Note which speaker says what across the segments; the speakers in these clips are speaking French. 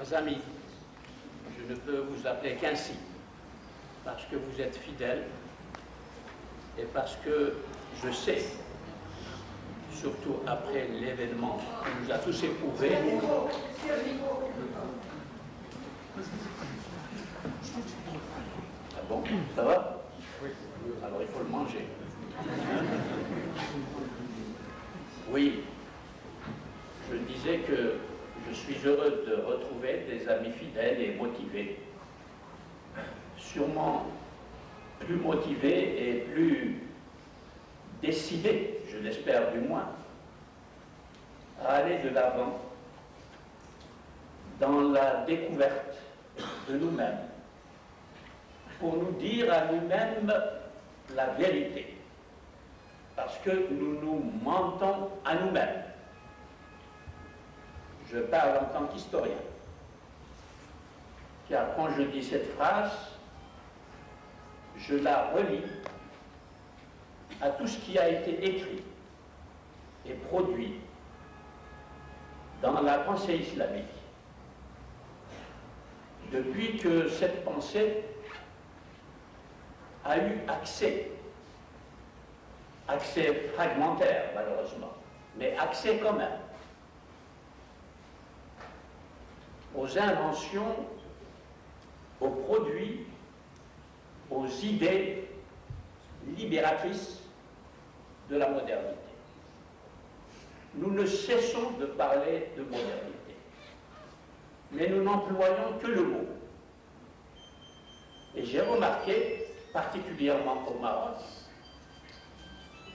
Speaker 1: Chers amis, je ne peux vous appeler qu'ainsi, parce que vous êtes fidèles et parce que je sais, surtout après l'événement qui nous a tous éprouvés, ah bon, ça va? Oui. Alors il faut le manger. Oui, je disais que je suis heureux de retrouver des amis fidèles et motivés, sûrement plus motivés et plus décidés, je l'espère du moins, à aller de l'avant dans la découverte de nous-mêmes, pour nous dire à nous-mêmes la vérité, parce que nous nous mentons à nous-mêmes. Je parle en tant qu'historien, car quand je dis cette phrase, je la relie à tout ce qui a été écrit et produit dans la pensée islamique, depuis que cette pensée a eu accès fragmentaire malheureusement, mais accès quand même, aux inventions, aux produits, aux idées libératrices de la modernité. Nous ne cessons de parler de modernité, mais nous n'employons que le mot. Et j'ai remarqué, particulièrement au Maroc,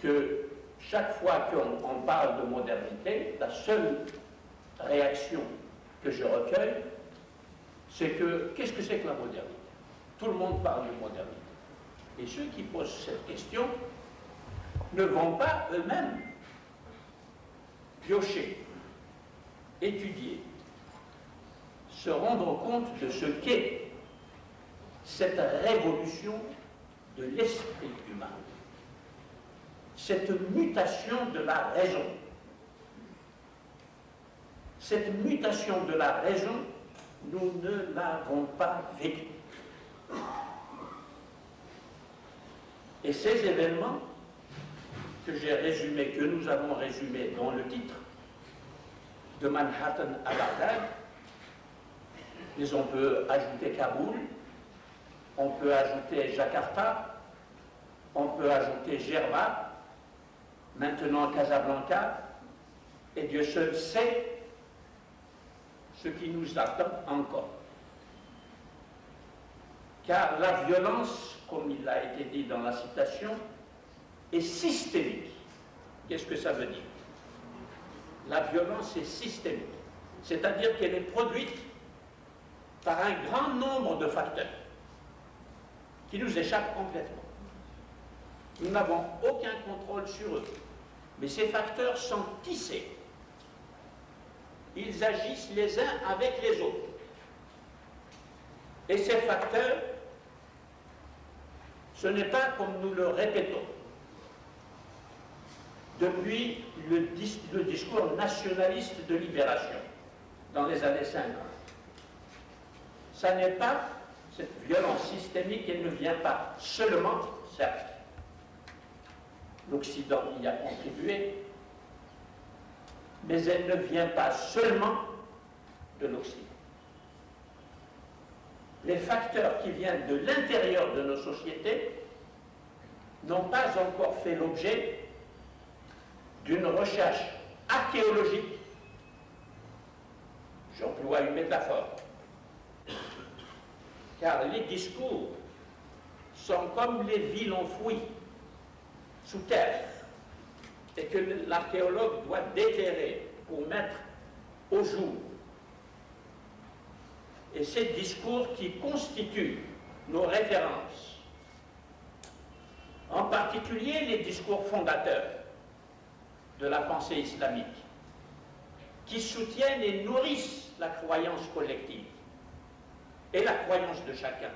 Speaker 1: que chaque fois qu'on parle de modernité, la seule réaction que je recueille, c'est que, qu'est-ce que c'est que la modernité? Tout le monde parle de modernité. Et ceux qui posent cette question ne vont pas eux-mêmes piocher, étudier, se rendre compte de ce qu'est cette révolution de l'esprit humain, cette mutation de la raison. Cette mutation de la raison, nous ne l'avons pas vécue. Et ces événements que j'ai résumés, que nous avons résumés dans le titre, de Manhattan à Bagdad, mais on peut ajouter Kaboul, on peut ajouter Jakarta, on peut ajouter Djerba, maintenant Casablanca, et Dieu seul sait ce qui nous attend encore. Car la violence, comme il a été dit dans la citation, est systémique. Qu'est-ce que ça veut dire? La violence est systémique, c'est-à-dire qu'elle est produite par un grand nombre de facteurs qui nous échappent complètement. Nous n'avons aucun contrôle sur eux, mais ces facteurs sont tissés. Ils agissent les uns avec les autres. Et ces facteurs, ce n'est pas comme nous le répétons depuis le discours nationaliste de libération dans les années 50. Ça n'est pas cette violence systémique, elle ne vient pas seulement, certes, l'Occident y a contribué, mais elle ne vient pas seulement de l'Occident. Les facteurs qui viennent de l'intérieur de nos sociétés n'ont pas encore fait l'objet d'une recherche archéologique, j'emploie une métaphore, car les discours sont comme les villes enfouies sous terre, et que l'archéologue doit déterrer pour mettre au jour. Et ces discours qui constituent nos références, en particulier les discours fondateurs de la pensée islamique, qui soutiennent et nourrissent la croyance collective et la croyance de chacun.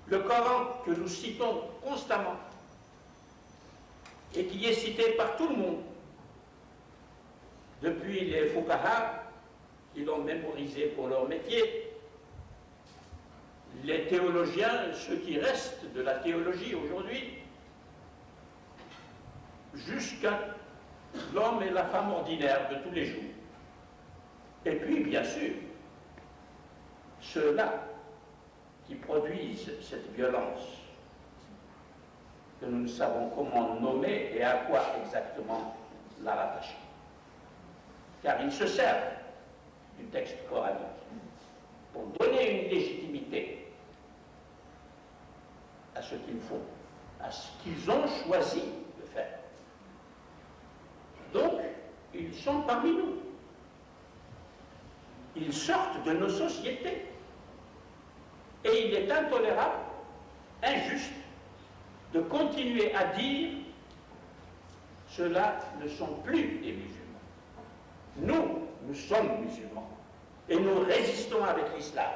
Speaker 1: Le Coran que nous citons constamment et qui est cité par tout le monde, depuis les Fuqaha ils l'ont mémorisé pour leur métier. Les théologiens, ceux qui restent de la théologie aujourd'hui, jusqu'à l'homme et la femme ordinaire de tous les jours. Et puis, bien sûr, ceux-là qui produisent cette violence, que nous ne savons comment nommer et à quoi exactement la rattacher. Car ils se servent du texte coranique pour donner une légitimité à ce qu'ils font, à ce qu'ils ont choisi de faire. Donc, ils sont parmi nous. Ils sortent de nos sociétés. Et il est intolérable, injuste, de continuer à dire ceux-là ne sont plus des musulmans. Nous sommes musulmans. Et nous résistons avec l'islam.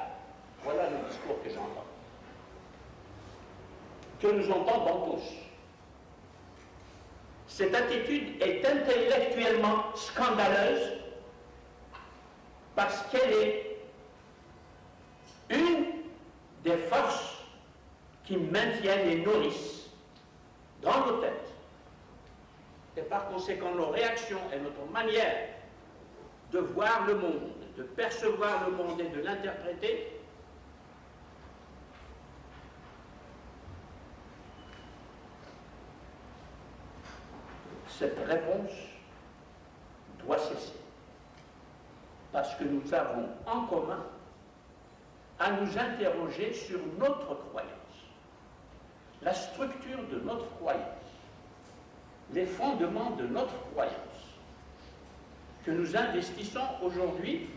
Speaker 1: Voilà le discours que j'entends. Que nous entendons tous. Cette attitude est intellectuellement scandaleuse parce qu'elle est une des forces qui maintiennent et nourrissent dans nos têtes. Et par conséquent, nos réactions et notre manière de voir le monde, de percevoir le monde et de l'interpréter, cette réponse doit cesser. Parce que nous avons en commun à nous interroger sur notre croyance, la structure de notre croyance, les fondements de notre croyance, que nous investissons aujourd'hui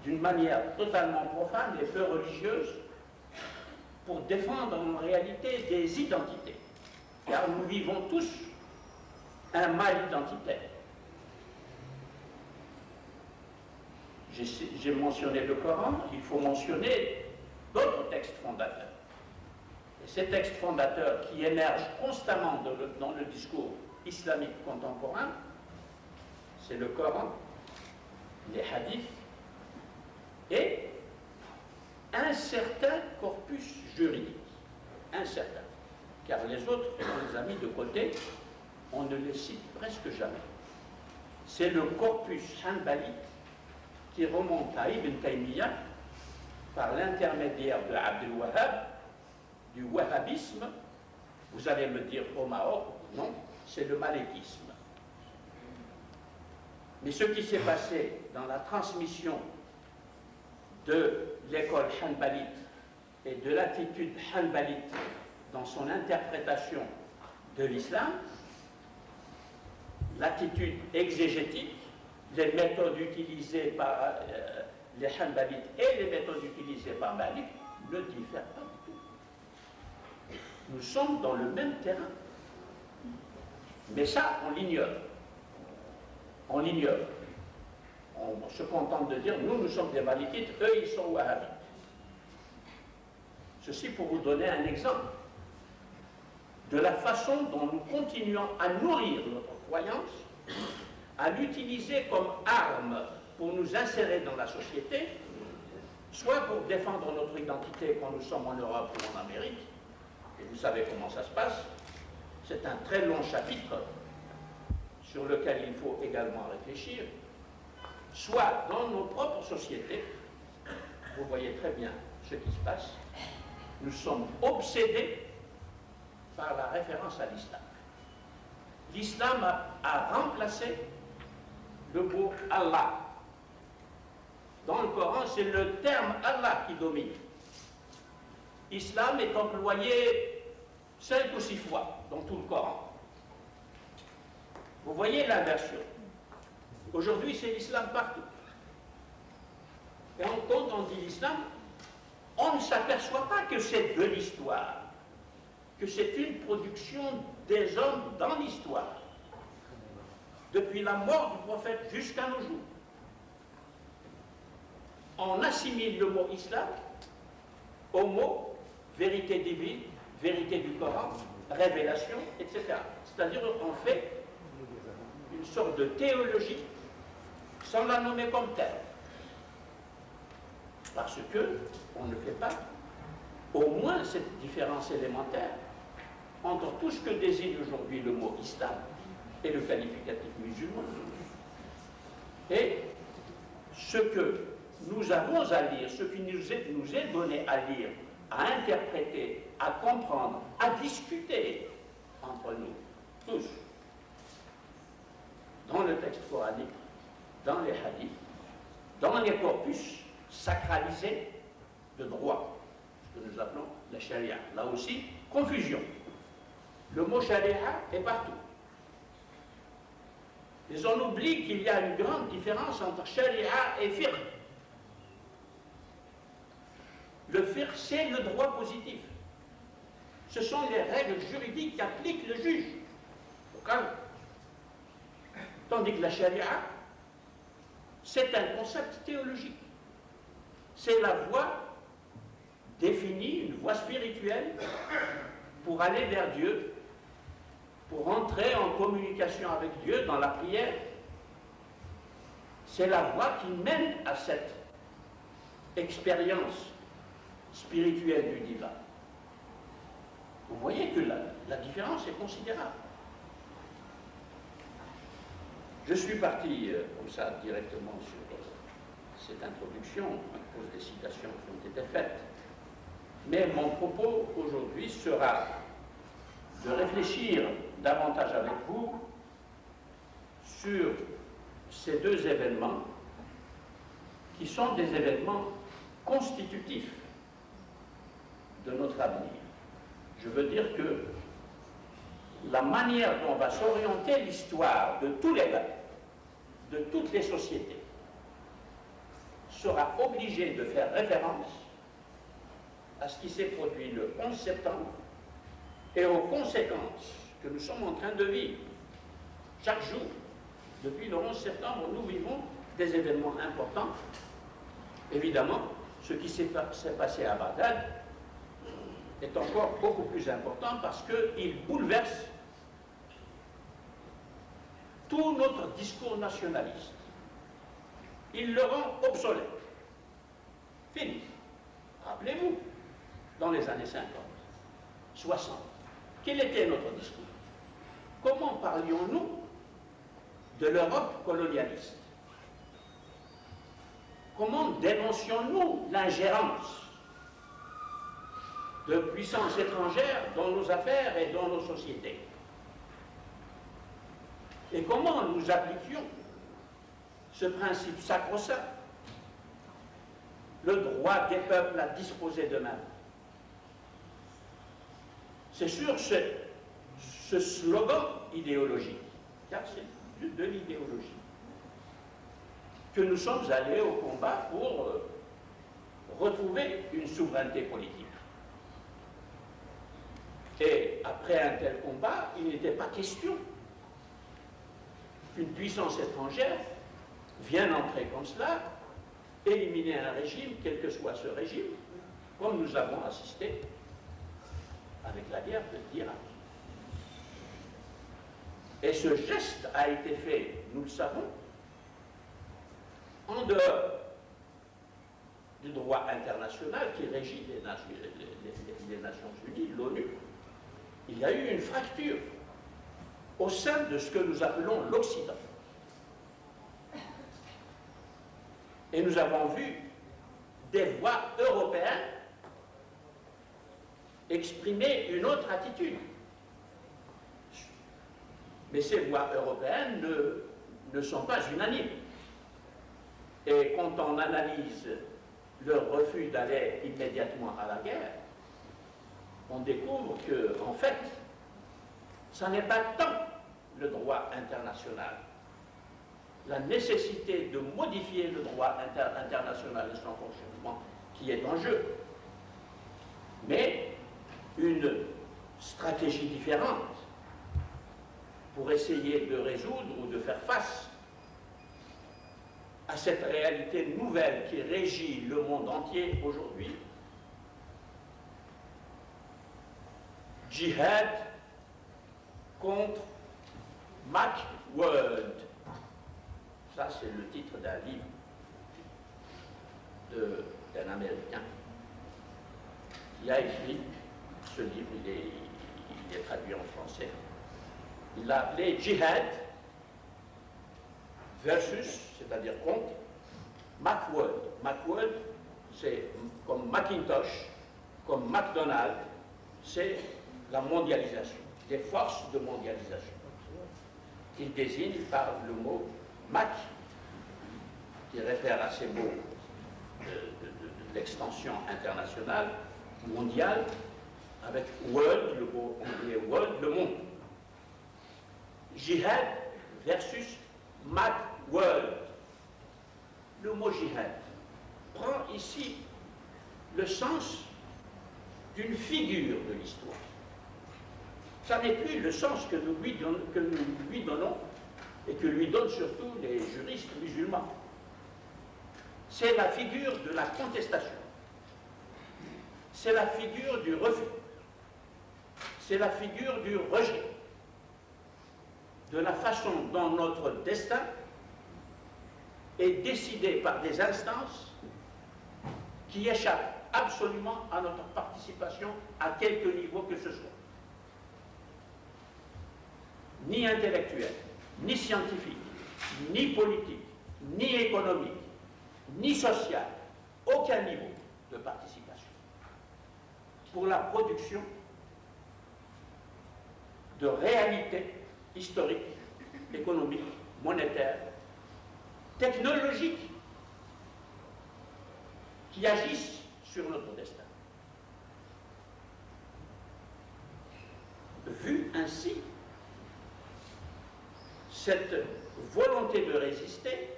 Speaker 1: d'une manière totalement profane et peu religieuse pour défendre en réalité des identités. Car nous vivons tous un mal identitaire. J'ai mentionné le Coran, il faut mentionner d'autres textes fondateurs. Et ces textes fondateurs qui émergent constamment dans le discours islamique contemporain, c'est le Coran, les hadiths et un certain corpus juridique. Incertain. Car les autres, on les a mis de côté, on ne les cite presque jamais. C'est le corpus hanbalite qui remonte à Ibn Taymiyyah par l'intermédiaire de Abdel Wahhab, du wahhabisme. Vous allez me dire au Maroc, non, c'est le malékisme. Mais ce qui s'est passé dans la transmission de l'école hanbalite et de l'attitude hanbalite dans son interprétation de l'islam, l'attitude exégétique, les méthodes utilisées par les hanbalites et les méthodes utilisées par Malik ne diffèrent pas du tout. Nous sommes dans le même terrain. Mais ça, on l'ignore. On l'ignore. On se contente de dire, nous sommes des malikites, eux, ils sont wahhabites. Ceci pour vous donner un exemple de la façon dont nous continuons à nourrir notre croyance, à l'utiliser comme arme pour nous insérer dans la société, soit pour défendre notre identité quand nous sommes en Europe ou en Amérique, et vous savez comment ça se passe, c'est un très long chapitre sur lequel il faut également réfléchir, soit dans nos propres sociétés, vous voyez très bien ce qui se passe, nous sommes obsédés par la référence à l'islam. L'islam a remplacé le mot Allah. Dans le Coran, c'est le terme Allah qui domine. Islam est employé 5 ou 6 fois dans tout le Coran. Vous voyez l'inversion. Aujourd'hui, c'est l'islam partout. Et quand on dit l'islam, on ne s'aperçoit pas que c'est de l'histoire, que c'est une production des hommes dans l'histoire, depuis la mort du prophète jusqu'à nos jours. On assimile le mot islam au mot vérité divine, vérité du Coran, révélation, etc. C'est-à-dire qu'on fait une sorte de théologie sans la nommer comme telle. Parce que on ne fait pas au moins cette différence élémentaire entre tout ce que désigne aujourd'hui le mot islam et le qualificatif musulman. Et ce que nous avons à lire, ce qui nous est donné à lire, à interpréter, à comprendre, à discuter entre nous, tous, dans le texte coranique, dans les hadiths, dans les corpus sacralisés de droit, ce que nous appelons la charia. Là aussi, confusion. Le mot charia est partout. Mais on oublie qu'il y a une grande différence entre charia et fiqh. Le fiqh, c'est le droit positif. Ce sont les règles juridiques qu'applique le juge. Au calme. Tandis que la charia, c'est un concept théologique. C'est la voie définie, une voie spirituelle pour aller vers Dieu, pour entrer en communication avec Dieu dans la prière. C'est la voie qui mène à cette expérience spirituelle du divin. Vous voyez que la différence est considérable. Je suis parti comme ça directement sur cette introduction à cause des citations qui ont été faites. Mais mon propos aujourd'hui sera de réfléchir davantage avec vous sur ces deux événements qui sont des événements constitutifs de notre avenir. Je veux dire que la manière dont va s'orienter l'histoire de tous les peuples, de toutes les sociétés, sera obligée de faire référence à ce qui s'est produit le 11 septembre et aux conséquences que nous sommes en train de vivre. Chaque jour, depuis le 11 septembre, nous vivons des événements importants. Évidemment, ce qui s'est passé à Bagdad est encore beaucoup plus important parce qu'il bouleverse tout notre discours nationaliste. Il le rend obsolète. Fini. Rappelez-vous, dans les années 50, 60, quel était notre discours? Comment parlions-nous de l'Europe colonialiste? Comment dénoncions-nous l'ingérence de puissances étrangères dans nos affaires et dans nos sociétés? Et comment nous appliquions ce principe sacro-saint, le droit des peuples à disposer d'eux-mêmes? C'est sur ce slogan idéologique, car c'est de l'idéologie, que nous sommes allés au combat pour retrouver une souveraineté politique. Et après un tel combat, il n'était pas question qu'une puissance étrangère vienne entrer comme cela, éliminer un régime, quel que soit ce régime, comme nous avons assisté avec la guerre d'Irak. Et ce geste a été fait, nous le savons, en dehors du droit international qui régit les Nations Unies, l'ONU. Il y a eu une fracture au sein de ce que nous appelons l'Occident. Et nous avons vu des voix européennes exprimer une autre attitude. Mais ces voix européennes ne sont pas unanimes. Et quand on analyse leur refus d'aller immédiatement à la guerre, on découvre que, en fait, ça n'est pas tant le droit international, la nécessité de modifier le droit international et son fonctionnement qui est en jeu, mais une stratégie différente pour essayer de résoudre ou de faire face à cette réalité nouvelle qui régit le monde entier aujourd'hui. Jihad contre Macworld. Ça, c'est le titre d'un livre de d'un Américain qui a écrit ce livre, il est traduit en français. Il l'a appelé Jihad versus, c'est-à-dire contre, Macworld. Macworld, c'est comme Macintosh, comme McDonald's, c'est la mondialisation, des forces de mondialisation. Il désigne par le mot Mac, qui réfère à ces mots de l'extension internationale, mondiale, avec world, le mot anglais world, le monde. Jihad versus Macworld. Le mot jihad prend ici le sens d'une figure de l'histoire. Ça n'est plus le sens que nous lui donnons et que lui donnent surtout les juristes musulmans. C'est la figure de la contestation. C'est la figure du refus. C'est la figure du rejet. De la façon dont notre destin est décidé par des instances qui échappent absolument à notre participation à quelque niveau que ce soit. Ni intellectuel, ni scientifique, ni politique, ni économique, ni social, aucun niveau de participation pour la production de réalités historiques, économiques, monétaires, technologiques qui agissent sur notre destin. Vu ainsi, cette volonté de résister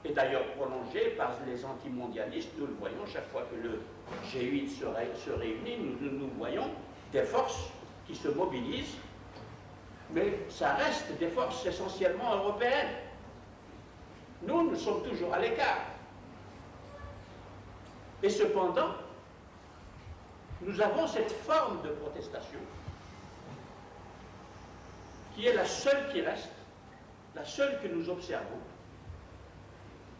Speaker 1: est d'ailleurs prolongée par les antimondialistes. Nous le voyons chaque fois que le G8 se réunit, nous voyons des forces qui se mobilisent, mais ça reste des forces essentiellement européennes. Nous sommes toujours à l'écart. Et cependant, nous avons cette forme de protestation qui est la seule qui reste, la seule que nous observons,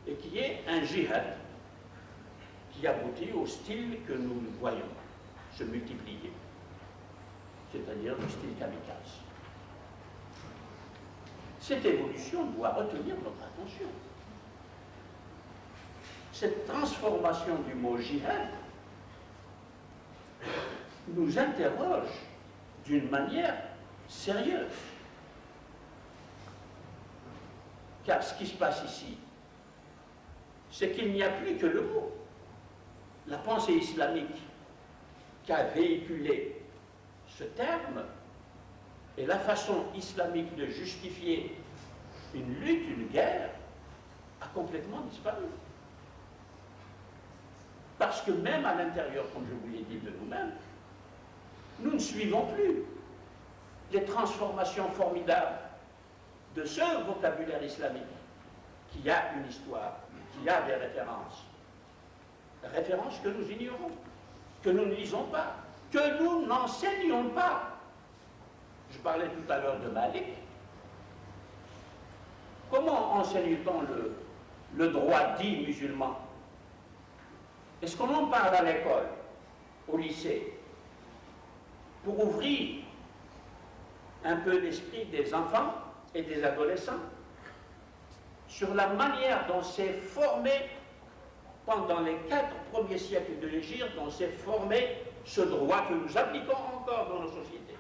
Speaker 1: et qui est un jihad qui aboutit au style que nous voyons se multiplier, c'est-à-dire le style kamikaze. Cette évolution doit retenir notre attention. Cette transformation du mot jihad nous interroge d'une manière sérieuse. Car ce qui se passe ici, c'est qu'il n'y a plus que le mot. La pensée islamique qui a véhiculé ce terme et la façon islamique de justifier une lutte, une guerre, a complètement disparu. Parce que même à l'intérieur, comme je vous l'ai dit de nous-mêmes, nous ne suivons plus les transformations formidables de ce vocabulaire islamique qui a une histoire, qui a des références que nous ignorons, que nous ne lisons pas, que nous n'enseignons pas. Je parlais tout à l'heure de Malik. Comment enseigne-t-on le droit dit musulman? Est-ce qu'on en parle à l'école, au lycée, pour ouvrir un peu l'esprit des enfants et des adolescents sur la manière dont s'est formé pendant les 4 premiers siècles de l'Hégire, dont s'est formé ce droit que nous appliquons encore dans nos sociétés.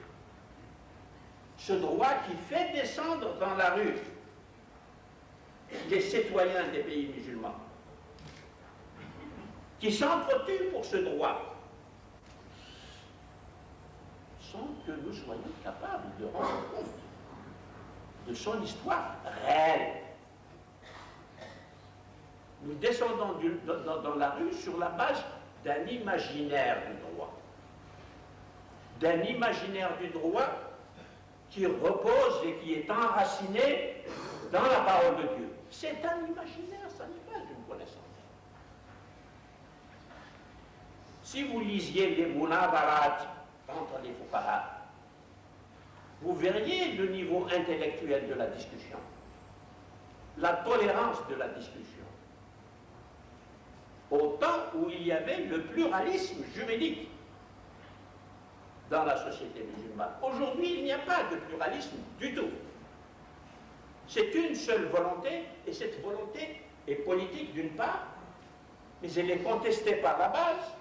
Speaker 1: Ce droit qui fait descendre dans la rue les citoyens des pays musulmans, qui s'entretuent pour ce droit, sans que nous soyons capables de rendre compte de son histoire réelle. Nous descendons dans la rue sur la base d'un imaginaire du droit. D'un imaginaire du droit qui repose et qui est enraciné dans la parole de Dieu. C'est un imaginaire, ça n'est pas une connaissance. Si vous lisiez les Munabarat entre les Fuqaha, vous verriez le niveau intellectuel de la discussion, la tolérance de la discussion. au temps où il y avait le pluralisme juridique dans la société musulmane. Aujourd'hui, il n'y a pas de pluralisme du tout. C'est une seule volonté, et cette volonté est politique d'une part, mais elle est contestée par la base.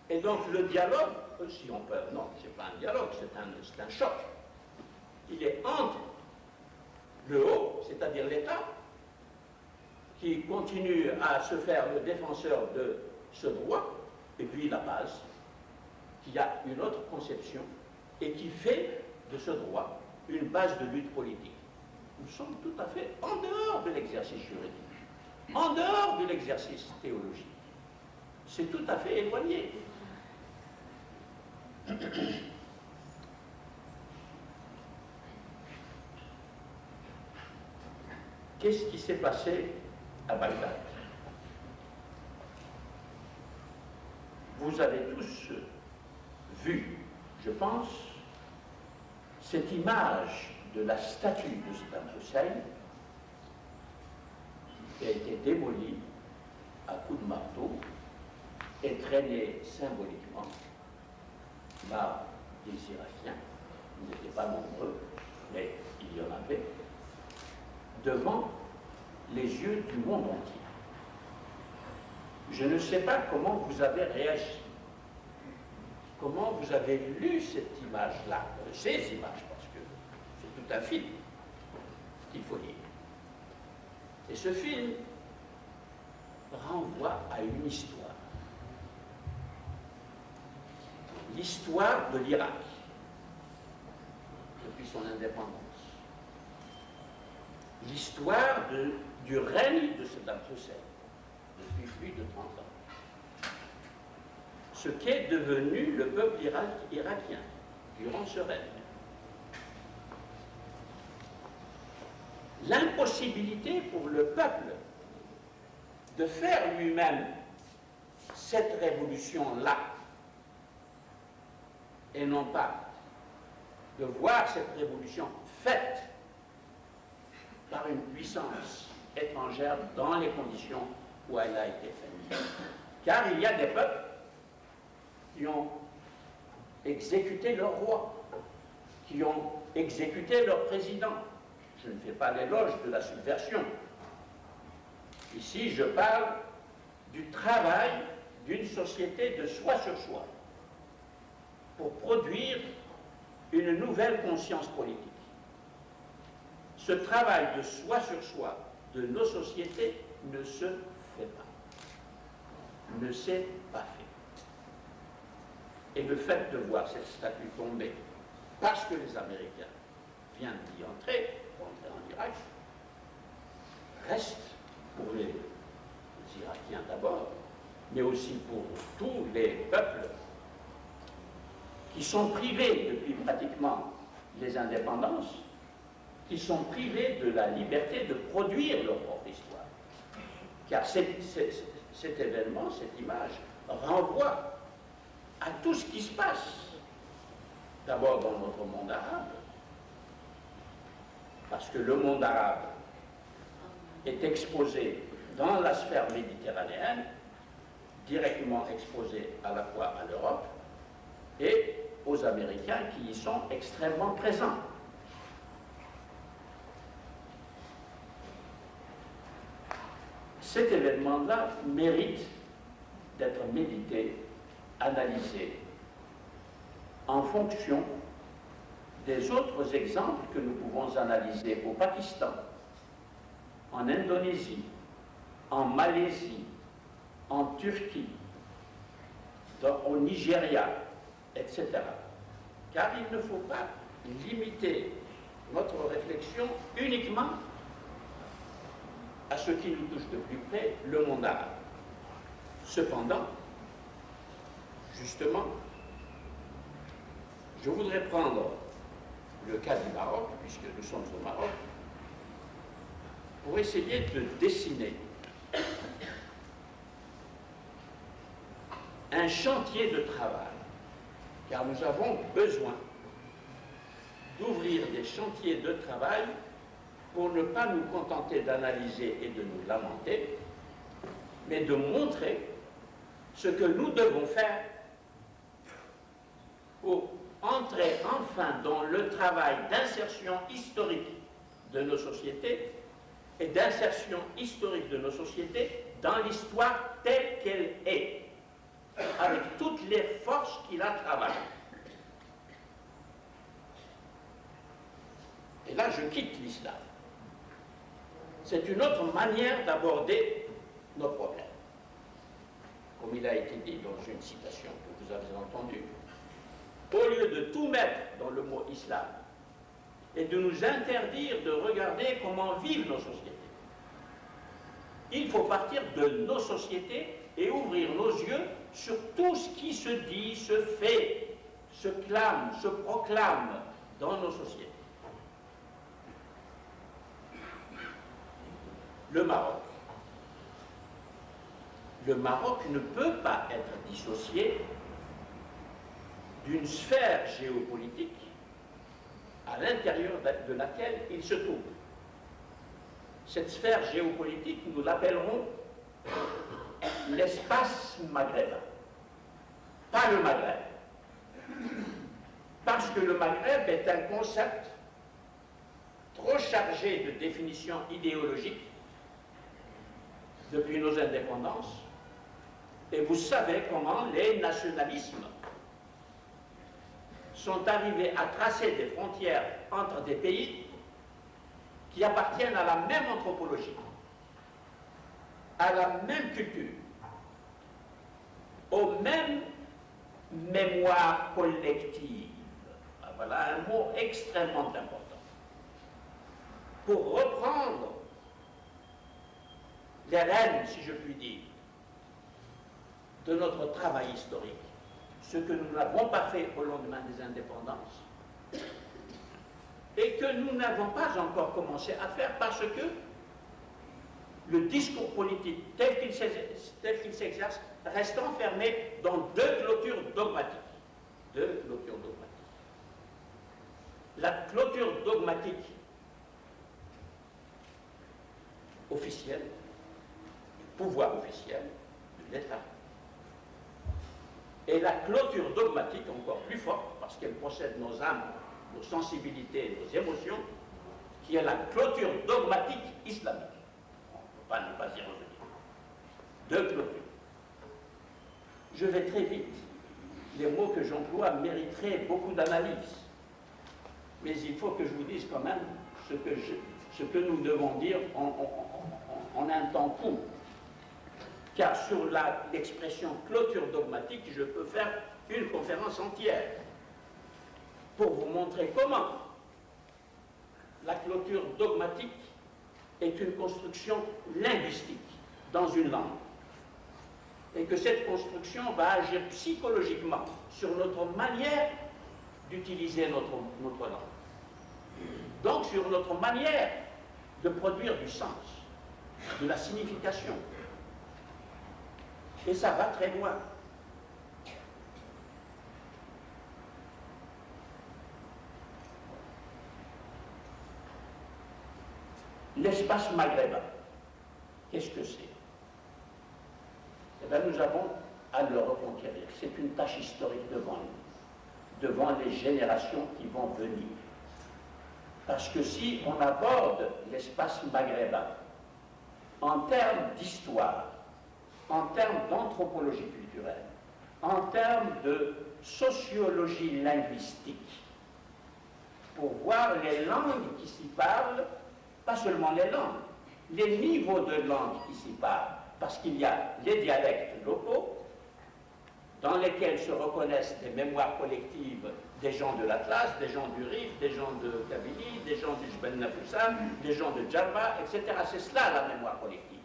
Speaker 1: Et donc le dialogue, si on peut, non, c'est pas un dialogue, c'est un choc. Il est entre le haut, c'est-à-dire l'État, qui continue à se faire le défenseur de ce droit, et puis la base, qui a une autre conception et qui fait de ce droit une base de lutte politique. Nous sommes tout à fait en dehors de l'exercice juridique, en dehors de l'exercice théologique. C'est tout à fait éloigné. Qu'est-ce qui s'est passé à Bagdad? Vous avez tous vu, je pense, cette image de la statue de Saddam Hussein qui a été démolie à coups de marteau et traînée symboliquement par des Irakiens, ils n'étaient pas nombreux, mais il y en avait, devant les yeux du monde entier. Je ne sais pas comment vous avez réagi, comment vous avez lu cette image-là, ces images, parce que c'est tout un film qu'il faut lire. Et ce film renvoie à une histoire. L'histoire de l'Irak, depuis son indépendance. L'histoire du règne de Saddam Hussein, depuis plus de 30 ans. Ce qu'est devenu le peuple irakien durant ce règne. L'impossibilité pour le peuple de faire lui-même cette révolution-là, et non pas de voir cette révolution faite par une puissance étrangère dans les conditions où elle a été faite. Car il y a des peuples qui ont exécuté leur roi, qui ont exécuté leur président. Je ne fais pas l'éloge de la subversion. Ici, je parle du travail d'une société de soi sur soi pour produire une nouvelle conscience politique. Ce travail de soi sur soi de nos sociétés ne se fait pas, ne s'est pas fait. Et le fait de voir cette statue tomber, parce que les Américains viennent d'y entrer en Irak, reste pour les Irakiens d'abord, mais aussi pour tous les peuples qui sont privés depuis pratiquement les indépendances, qui sont privés de la liberté de produire leur propre histoire. Car cet événement, cette image, renvoie à tout ce qui se passe, d'abord dans notre monde arabe, parce que le monde arabe est exposé dans la sphère méditerranéenne, directement exposé à la fois à l'Europe et aux Américains qui y sont extrêmement présents. Cet événement-là mérite d'être médité, analysé, en fonction des autres exemples que nous pouvons analyser au Pakistan, en Indonésie, en Malaisie, en Turquie, au Nigeria, etc. Car il ne faut pas limiter notre réflexion uniquement à ce qui nous touche de plus près, le monde arabe. Cependant, justement, je voudrais prendre le cas du Maroc, puisque nous sommes au Maroc, pour essayer de dessiner un chantier de travail, car nous avons besoin d'ouvrir des chantiers de travail pour ne pas nous contenter d'analyser et de nous lamenter, mais de montrer ce que nous devons faire pour entrer enfin dans le travail d'insertion historique de nos sociétés et d'insertion historique de nos sociétés dans l'histoire telle qu'elle est, avec toutes les forces qui la travaillent. Et là, je quitte l'islam. C'est une autre manière d'aborder nos problèmes. Comme il a été dit dans une citation que vous avez entendue, au lieu de tout mettre dans le mot islam et de nous interdire de regarder comment vivent nos sociétés, il faut partir de nos sociétés et ouvrir nos yeux sur tout ce qui se dit, se fait, se clame, se proclame dans nos sociétés. Le Maroc. Le Maroc ne peut pas être dissocié d'une sphère géopolitique à l'intérieur de laquelle il se trouve. Cette sphère géopolitique, nous l'appellerons l'espace maghrébin, pas le Maghreb. Parce que le Maghreb est un concept trop chargé de définitions idéologiques depuis nos indépendances, et vous savez comment les nationalismes sont arrivés à tracer des frontières entre des pays qui appartiennent à la même anthropologie, à la même culture, aux mêmes mémoires collectives. Voilà un mot extrêmement important. Pour reprendre les rênes, si je puis dire, de notre travail historique, ce que nous n'avons pas fait au lendemain des indépendances, et que nous n'avons pas encore commencé à faire parce que le discours politique tel qu'il s'exerce reste enfermé dans deux clôtures dogmatiques. Deux clôtures dogmatiques. La clôture dogmatique officielle, du pouvoir officiel de l'État, et la clôture dogmatique encore plus forte, parce qu'elle possède nos âmes, nos sensibilités, nos émotions, qui est la clôture dogmatique islamique. On ne peut pas ne pas y revenir. Deux clôtures. Je vais très vite. Les mots que j'emploie mériteraient beaucoup d'analyse. Mais il faut que je vous dise quand même ce que nous devons dire en un temps court. Car sur l'expression clôture dogmatique, je peux faire une conférence entière pour vous montrer comment la clôture dogmatique est une construction linguistique dans une langue. Et que cette construction va agir psychologiquement sur notre manière d'utiliser notre langue. Donc sur notre manière de produire du sens, de la signification. Et ça va très loin. L'espace maghrébin, qu'est-ce que c'est? Eh bien, nous avons à le reconquérir. C'est une tâche historique devant nous, devant les générations qui vont venir. Parce que si on aborde l'espace maghrébin en termes d'histoire, en termes d'anthropologie culturelle, en termes de sociologie linguistique, pour voir les langues qui s'y parlent, pas seulement les langues, les niveaux de langue qui s'y parlent, parce qu'il y a les dialectes locaux, dans lesquels se reconnaissent des mémoires collectives des gens de l'Atlas, des gens du Rif, des gens de Kabylie, des gens du Jbel Nafoussam, des gens de Djerba, etc. C'est cela la mémoire collective.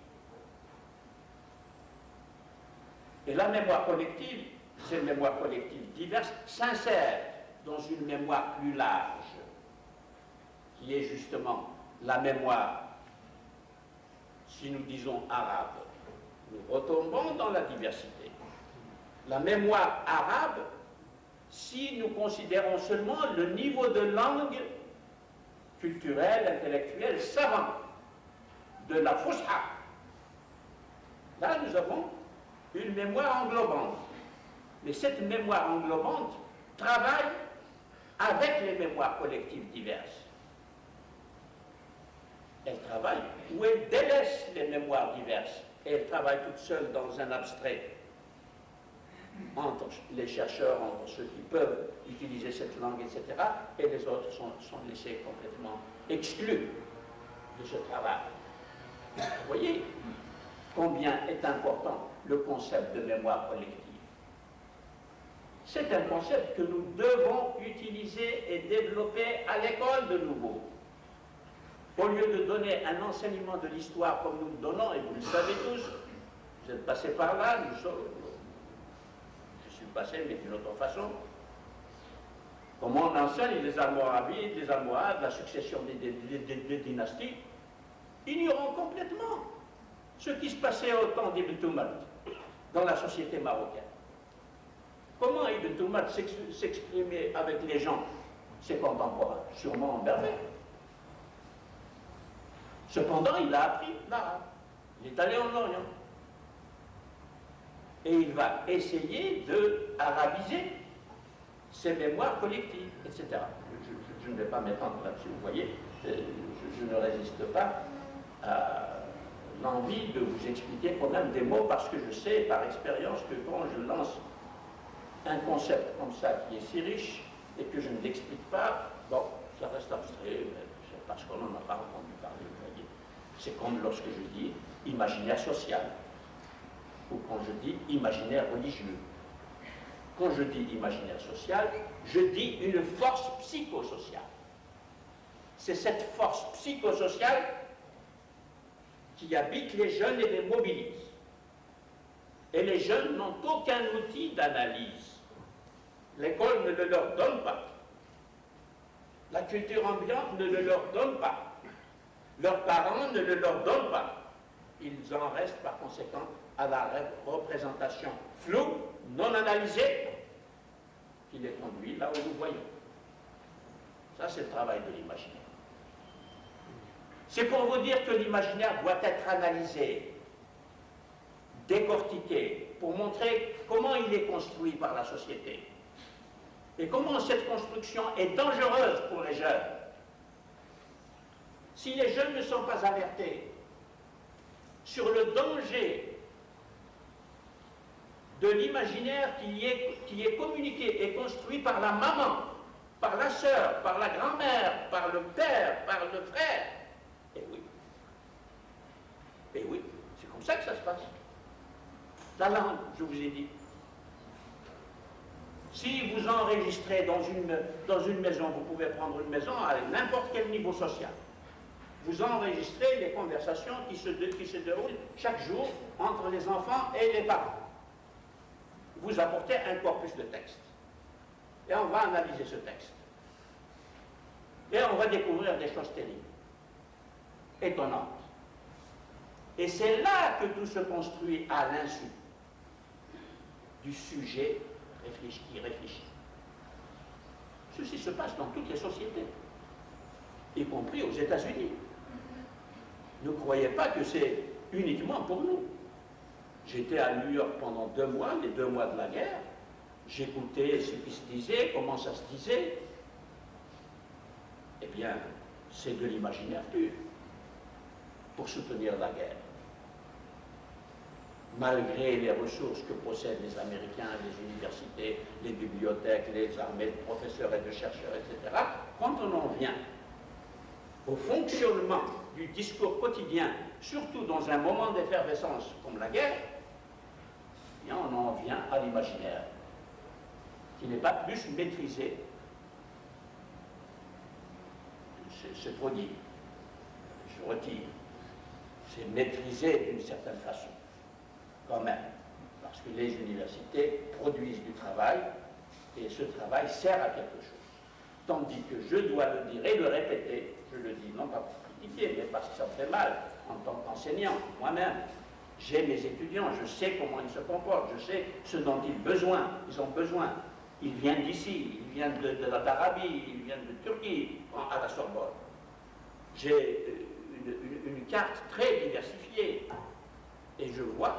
Speaker 1: Et la mémoire collective, ces mémoires collectives diverses, s'insèrent dans une mémoire plus large, qui est justement la mémoire, si nous disons arabe, nous retombons dans la diversité. La mémoire arabe, si nous considérons seulement le niveau de langue culturelle, intellectuelle, savante, de la Fusha, Là, nous avons une mémoire englobante. Mais cette mémoire englobante travaille avec les mémoires collectives diverses. Elle travaille ou elle délaisse les mémoires diverses. Et elle travaille toute seule dans un abstrait entre les chercheurs, entre ceux qui peuvent utiliser cette langue, etc. Et les autres sont laissés complètement exclus de ce travail. Vous voyez combien est important le concept de mémoire collective. C'est un concept que nous devons utiliser et développer à l'école de nouveau. Au lieu de donner un enseignement de l'histoire comme nous le donnons, et vous le savez tous, vous êtes passés par là, je suis passé, mais d'une autre façon. Comment on enseigne les Almoravides, les Almohades, la succession des dynasties, ignorant complètement ce qui se passait au temps d'Ibn Tumart dans la société marocaine. Comment Ibn Tumart s'exprimait avec les gens, ses contemporains, sûrement en berbère. Cependant, il a appris l'arabe. Il est allé en Orient. Et il va essayer de arabiser ses mémoires collectives, etc. Je ne vais pas m'étendre là-dessus, vous voyez, je ne résiste pas à l'envie de vous expliquer quand même des mots, parce que je sais par expérience que quand je lance un concept comme ça qui est si riche et que je ne l'explique pas, bon, ça reste abstrait, c'est parce qu'on n'en a pas entendu parler, vous voyez. C'est comme lorsque je dis imaginaire social, ou quand je dis imaginaire religieux. Quand je dis imaginaire social, je dis une force psychosociale. C'est cette force psychosociale qui habite les jeunes et les mobilise. Et les jeunes n'ont aucun outil d'analyse. L'école ne le leur donne pas. La culture ambiante ne le leur donne pas. Leurs parents ne le leur donnent pas. Ils en restent par conséquent à la représentation floue, non analysée, qui les conduit là où nous voyons. Ça, c'est le travail de l'imaginaire. C'est pour vous dire que l'imaginaire doit être analysé, décortiqué, pour montrer comment il est construit par la société et comment cette construction est dangereuse pour les jeunes. Si les jeunes ne sont pas alertés sur le danger de l'imaginaire qui est communiqué et construit par la maman, par la sœur, par la grand-mère, par le père, par le frère, et oui, c'est comme ça que ça se passe. La langue, je vous ai dit. Si vous enregistrez dans une maison, vous pouvez prendre une maison à n'importe quel niveau social. Vous enregistrez les conversations qui se déroulent chaque jour entre les enfants et les parents. Vous apportez un corpus de texte. Et on va analyser ce texte. Et on va découvrir des choses terribles, étonnantes. Et c'est là que tout se construit à l'insu du sujet qui réfléchit. Ceci se passe dans toutes les sociétés, y compris aux États-Unis. Ne croyez pas que c'est uniquement pour nous. J'étais à New York pendant 2 mois, les 2 mois de la guerre. J'écoutais ce qui se disait, comment ça se disait. Eh bien, c'est de l'imaginaire pur pour soutenir la guerre. Malgré les ressources que possèdent les Américains, les universités, les bibliothèques, les armées de professeurs et de chercheurs, etc., quand on en vient au fonctionnement du discours quotidien, surtout dans un moment d'effervescence comme la guerre, eh bien on en vient à l'imaginaire, qui n'est pas plus maîtrisé. C'est trop dit. Je retire. C'est maîtrisé d'une certaine façon, quand même, parce que les universités produisent du travail, et ce travail sert à quelque chose. Tandis que je dois le dire et le répéter, je le dis non pas pour critiquer, mais parce que ça me fait mal en tant qu'enseignant, moi-même. J'ai mes étudiants, je sais comment ils se comportent, je sais ce dont ils ont besoin. Ils viennent d'ici, ils viennent d'Arabie, ils viennent de Turquie, à la Sorbonne. J'ai une carte très diversifiée. Et je vois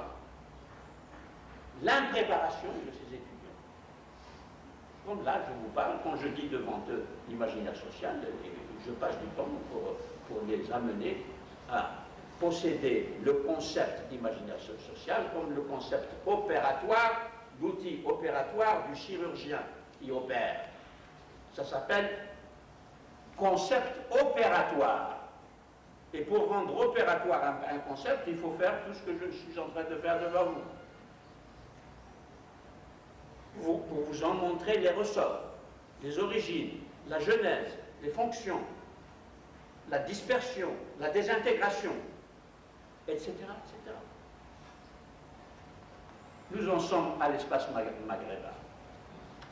Speaker 1: l'impréparation de ces étudiants. Comme là, je vous parle, quand je dis devant eux l'imaginaire social, je passe du temps pour les amener à posséder le concept d'imaginaire social comme le concept opératoire, l'outil opératoire du chirurgien qui opère. Ça s'appelle concept opératoire. Et pour rendre opératoire un concept, il faut faire tout ce que je suis en train de faire devant vous. Pour vous en montrer les ressorts, les origines, la genèse, les fonctions, la dispersion, la désintégration, etc., etc. Nous en sommes à l'espace maghrébin.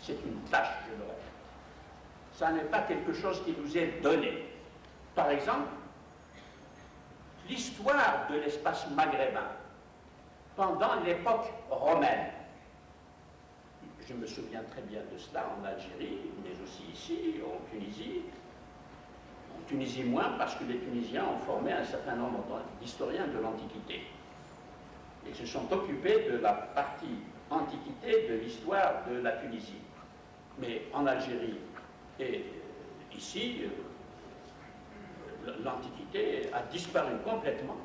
Speaker 1: C'est une tâche, je le répète. Ça n'est pas quelque chose qui nous est donné. Par exemple, l'histoire de l'espace maghrébin pendant l'époque romaine. Je me souviens très bien de cela en Algérie, mais aussi ici, en Tunisie. En Tunisie moins, parce que les Tunisiens ont formé un certain nombre d'historiens de l'Antiquité. Ils se sont occupés de la partie Antiquité de l'histoire de la Tunisie. Mais en Algérie et ici, l'Antiquité a disparu complètement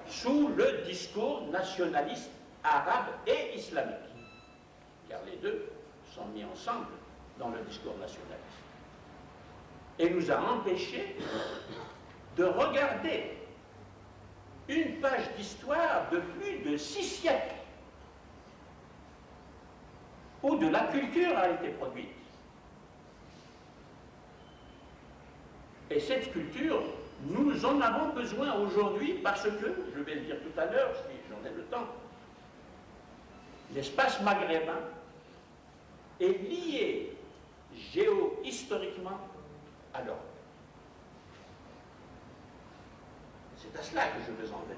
Speaker 1: sous le discours nationaliste arabe et islamique, car les deux sont mis ensemble dans le discours nationaliste. Et nous a empêchés de regarder une page d'histoire de plus de 6 siècles où de la culture a été produite. Et cette culture, nous en avons besoin aujourd'hui parce que, je vais le dire tout à l'heure si j'en ai le temps, l'espace maghrébin est lié géohistoriquement à l'Europe. C'est à cela que je veux en venir.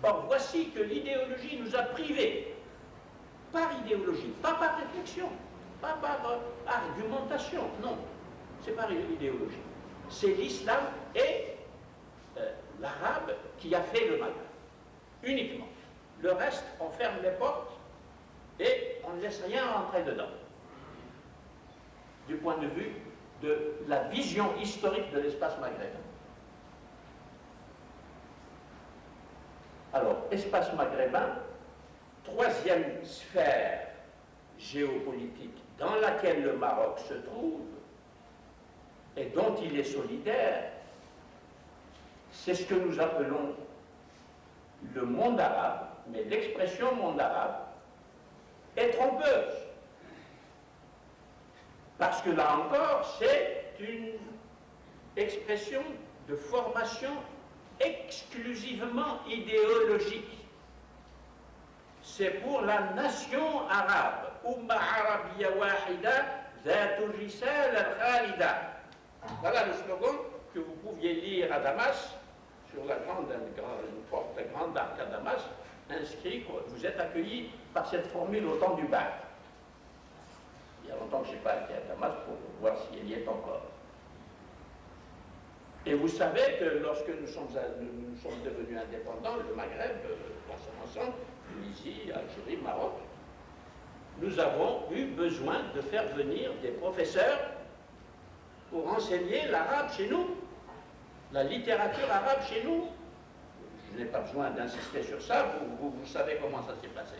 Speaker 1: Or, voici que l'idéologie nous a privés, par idéologie, pas par réflexion, pas par argumentation, non, c'est par idéologie. C'est l'islam et l'arabe qui a fait le mal, uniquement. Le reste, on ferme les portes et on ne laisse rien rentrer dedans. Du point de vue de la vision historique de l'espace maghrébin. Alors, espace maghrébin, troisième sphère géopolitique dans laquelle le Maroc se trouve et dont il est solidaire, c'est ce que nous appelons le monde arabe, mais l'expression monde arabe est trompeuse. Parce que là encore, c'est une expression de formation exclusivement idéologique. C'est pour la nation arabe. Umma Arabia Wahida, Zatul Risal al-Khalida. Voilà le slogan que vous pouviez lire à Damas, sur la grande arc à Damas, inscrit, vous êtes accueillis par cette formule au temps du bac. Il y a longtemps que je n'ai pas été à Damas pour voir si elle y est encore. Et vous savez que lorsque nous sommes devenus indépendants, le Maghreb, dans son ensemble, Tunisie, Algérie, Maroc, nous avons eu besoin de faire venir des professeurs pour enseigner l'arabe chez nous, la littérature arabe chez nous. Je n'ai pas besoin d'insister sur ça, vous savez comment ça s'est passé.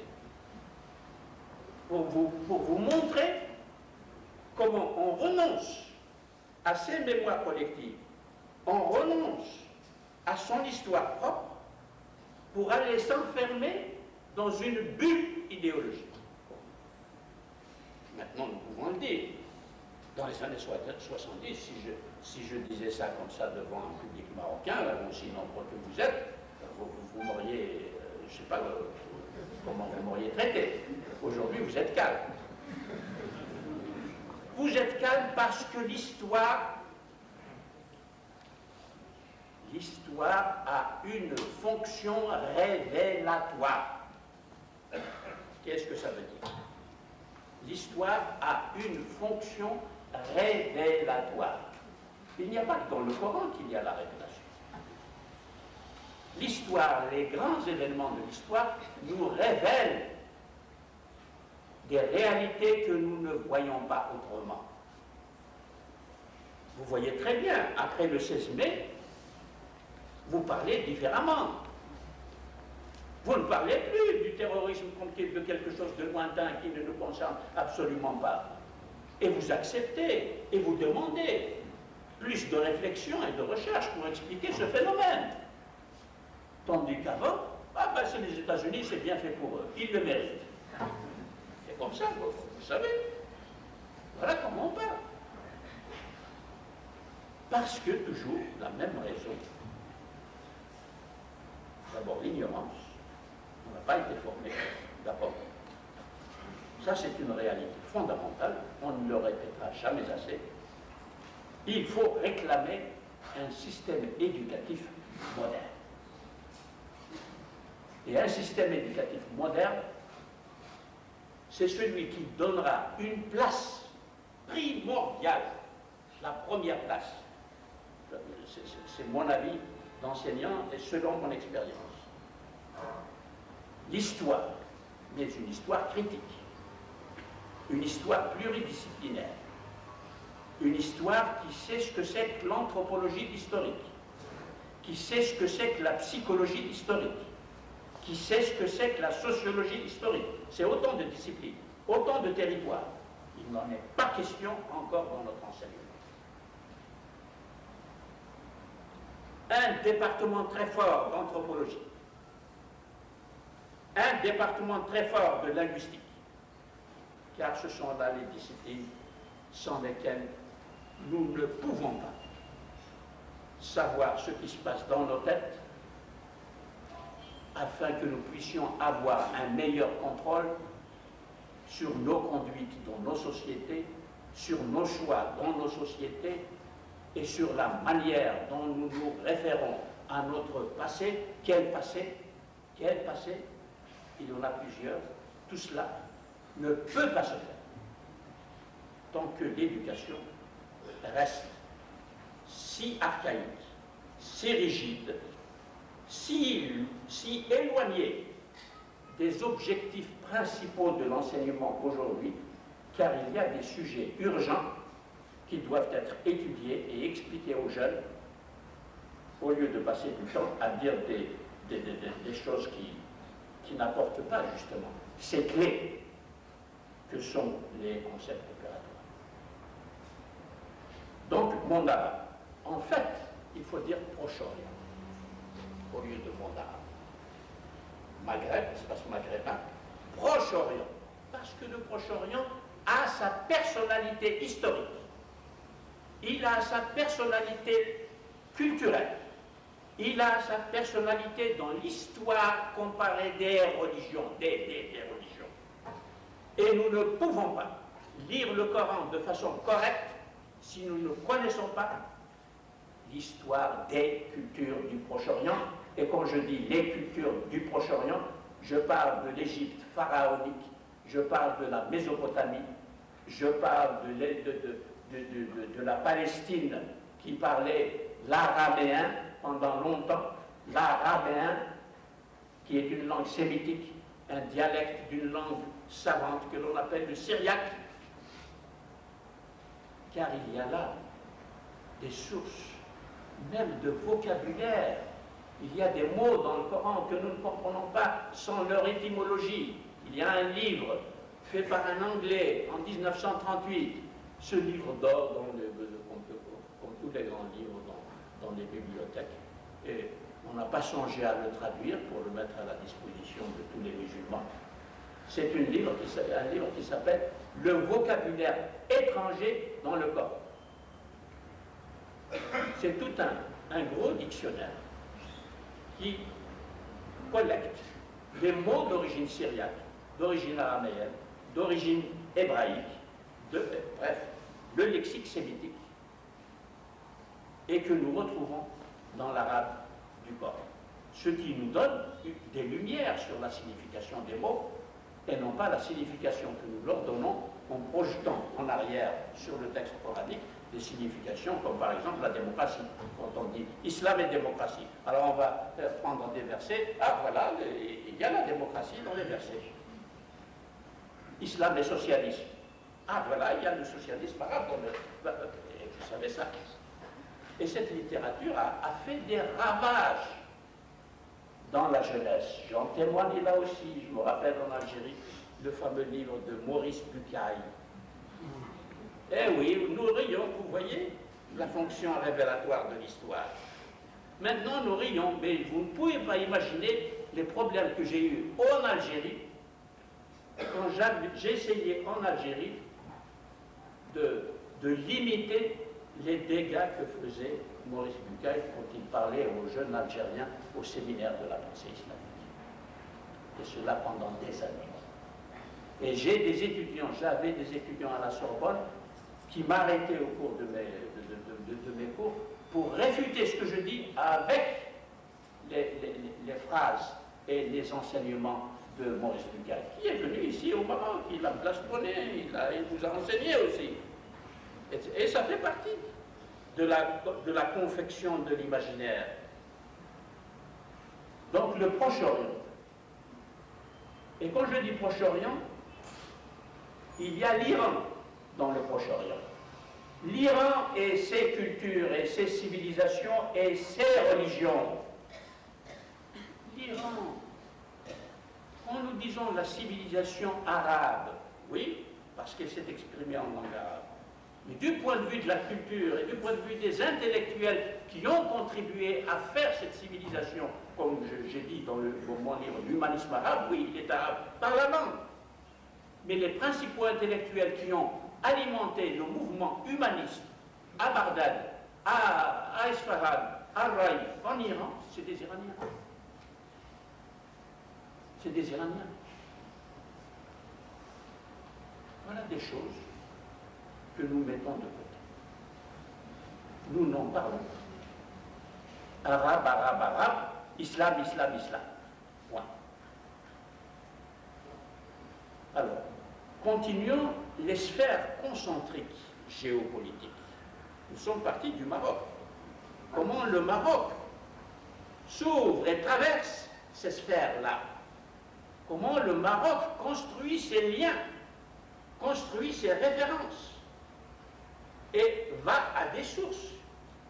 Speaker 1: Pour vous montrer comment on renonce à ses mémoires collectives, on renonce à son histoire propre pour aller s'enfermer dans une bulle idéologique. Maintenant, nous pouvons le dire. Dans les années 70, si je disais ça comme ça devant un public marocain, aussi nombreux que vous êtes, vous m'auriez, je ne sais pas comment vous m'auriez traité. Aujourd'hui, vous êtes calme. Vous êtes calme parce que l'histoire a une fonction révélatoire. Qu'est-ce que ça veut dire? L'histoire a une fonction révélatoire. Il n'y a pas que dans le Coran qu'il y a la révélation. l'histoire, les grands événements de l'histoire nous révèlent des réalités que nous ne voyons pas autrement. Vous voyez très bien, après le 16 mai, vous parlez différemment. Vous ne parlez plus du terrorisme comme de quelque chose de lointain qui ne nous concerne absolument pas. Et vous acceptez, et vous demandez plus de réflexion et de recherche pour expliquer ce phénomène. Tandis qu'avant, c'est les États-Unis, c'est bien fait pour eux, ils le méritent. C'est comme ça, vous savez. Voilà comment on parle. Parce que toujours la même raison. D'abord l'ignorance. On n'a pas été formé, d'abord. Ça, c'est une réalité fondamentale. On ne le répétera jamais assez. Il faut réclamer un système éducatif moderne. Et un système éducatif moderne, c'est celui qui donnera une place primordiale, la première place. C'est mon avis d'enseignant et selon mon expérience. L'histoire, mais une histoire critique, une histoire pluridisciplinaire, une histoire qui sait ce que c'est que l'anthropologie historique, qui sait ce que c'est que la psychologie historique, qui sait ce que c'est que la sociologie historique. C'est autant de disciplines, autant de territoires. Il n'en est pas question encore dans notre enseignement. Un département très fort d'anthropologie, un département très fort de linguistique, car ce sont là les disciplines sans lesquelles nous ne pouvons pas savoir ce qui se passe dans nos têtes afin que nous puissions avoir un meilleur contrôle sur nos conduites dans nos sociétés, sur nos choix dans nos sociétés et sur la manière dont nous nous référons à notre passé. Quel passé? Quel passé? Il y en a plusieurs. Tout cela ne peut pas se faire tant que l'éducation reste si archaïque, si rigide, si éloignée des objectifs principaux de l'enseignement aujourd'hui, car il y a des sujets urgents qui doivent être étudiés et expliqués aux jeunes, au lieu de passer du temps à dire des choses qui n'apportent pas justement ces clés que sont les concepts opératoires. Donc, monde arabe. En fait, il faut dire Proche-Orient, au lieu de monde arabe. Maghreb, espace maghrébin, Proche-Orient, parce que le Proche-Orient a sa personnalité historique, il a sa personnalité culturelle, il a sa personnalité dans l'histoire comparée des religions, des religions. Et nous ne pouvons pas lire le Coran de façon correcte si nous ne connaissons pas l'histoire des cultures du Proche-Orient. Et quand je dis les cultures du Proche-Orient, je parle de l'Égypte pharaonique, je parle de la Mésopotamie, je parle de la Palestine qui parlait l'araméen pendant longtemps, l'araméen qui est une langue sémitique, un dialecte d'une langue savante que l'on appelle le syriaque, car il y a là des sources, même de vocabulaire. Il y a des mots dans le Coran que nous ne comprenons pas sans leur étymologie. Il y a un livre fait par un Anglais en 1938. Ce livre d'or, comme tous les grands livres dans les bibliothèques, et on n'a pas songé à le traduire pour le mettre à la disposition de tous les musulmans. C'est un livre qui s'appelle « Le vocabulaire étranger dans le Coran ». C'est tout un gros dictionnaire qui collecte des mots d'origine syriaque, d'origine araméenne, d'origine hébraïque, bref, le lexique sémitique, et que nous retrouvons dans l'arabe du Coran. Ce qui nous donne des lumières sur la signification des mots, et non pas la signification que nous leur donnons en projetant en arrière sur le texte coranique des significations, comme par exemple la démocratie. Quand on dit islam et démocratie, alors on va prendre des versets, ah voilà, il y a la démocratie dans les versets. Islam et socialisme, ah voilà, il y a le socialisme arabe dans le... Et vous savez ça. Et cette littérature a fait des ravages dans la jeunesse. J'en témoigne là aussi, je me rappelle en Algérie, le fameux livre de Maurice Bucaille. Eh oui, nous rions, vous voyez, la fonction révélatoire de l'histoire. Maintenant, nous rions, mais vous ne pouvez pas imaginer les problèmes que j'ai eus en Algérie, quand j'ai essayé en Algérie de limiter les dégâts que faisait Maurice Bucaille quand il parlait aux jeunes Algériens au séminaire de la pensée islamique. Et cela pendant des années. Et j'avais des étudiants à la Sorbonne qui m'arrêtaient au cours de mes cours pour réfuter ce que je dis avec les phrases et les enseignements de Maurice Bucaille, qui est venu ici au Maroc, il a plastronné, il vous a enseigné aussi. Et ça fait partie de la confection de l'imaginaire. Donc le Proche-Orient. Et quand je dis Proche-Orient, il y a l'Iran dans le Proche-Orient. L'Iran et ses cultures et ses civilisations et ses religions. L'Iran, quand nous disons la civilisation arabe, oui, parce qu'elle s'est exprimée en langue arabe, mais du point de vue de la culture et du point de vue des intellectuels qui ont contribué à faire cette civilisation, comme j'ai dit dans mon livre L'humanisme arabe, oui, il est arabe par la langue. Mais les principaux intellectuels qui ont alimenté le mouvement humaniste à Bagdad, à Isfahan, à Raï, en Iran, c'est des Iraniens. C'est des Iraniens. Voilà des choses que nous mettons de côté. Nous n'en parlons pas. Arabe, arabe, arabe, islam, islam, islam. Point. Alors, continuons les sphères concentriques géopolitiques. Nous sommes partis du Maroc. Comment le Maroc s'ouvre et traverse ces sphères-là? Comment le Maroc construit ses liens, construit ses références et va à des sources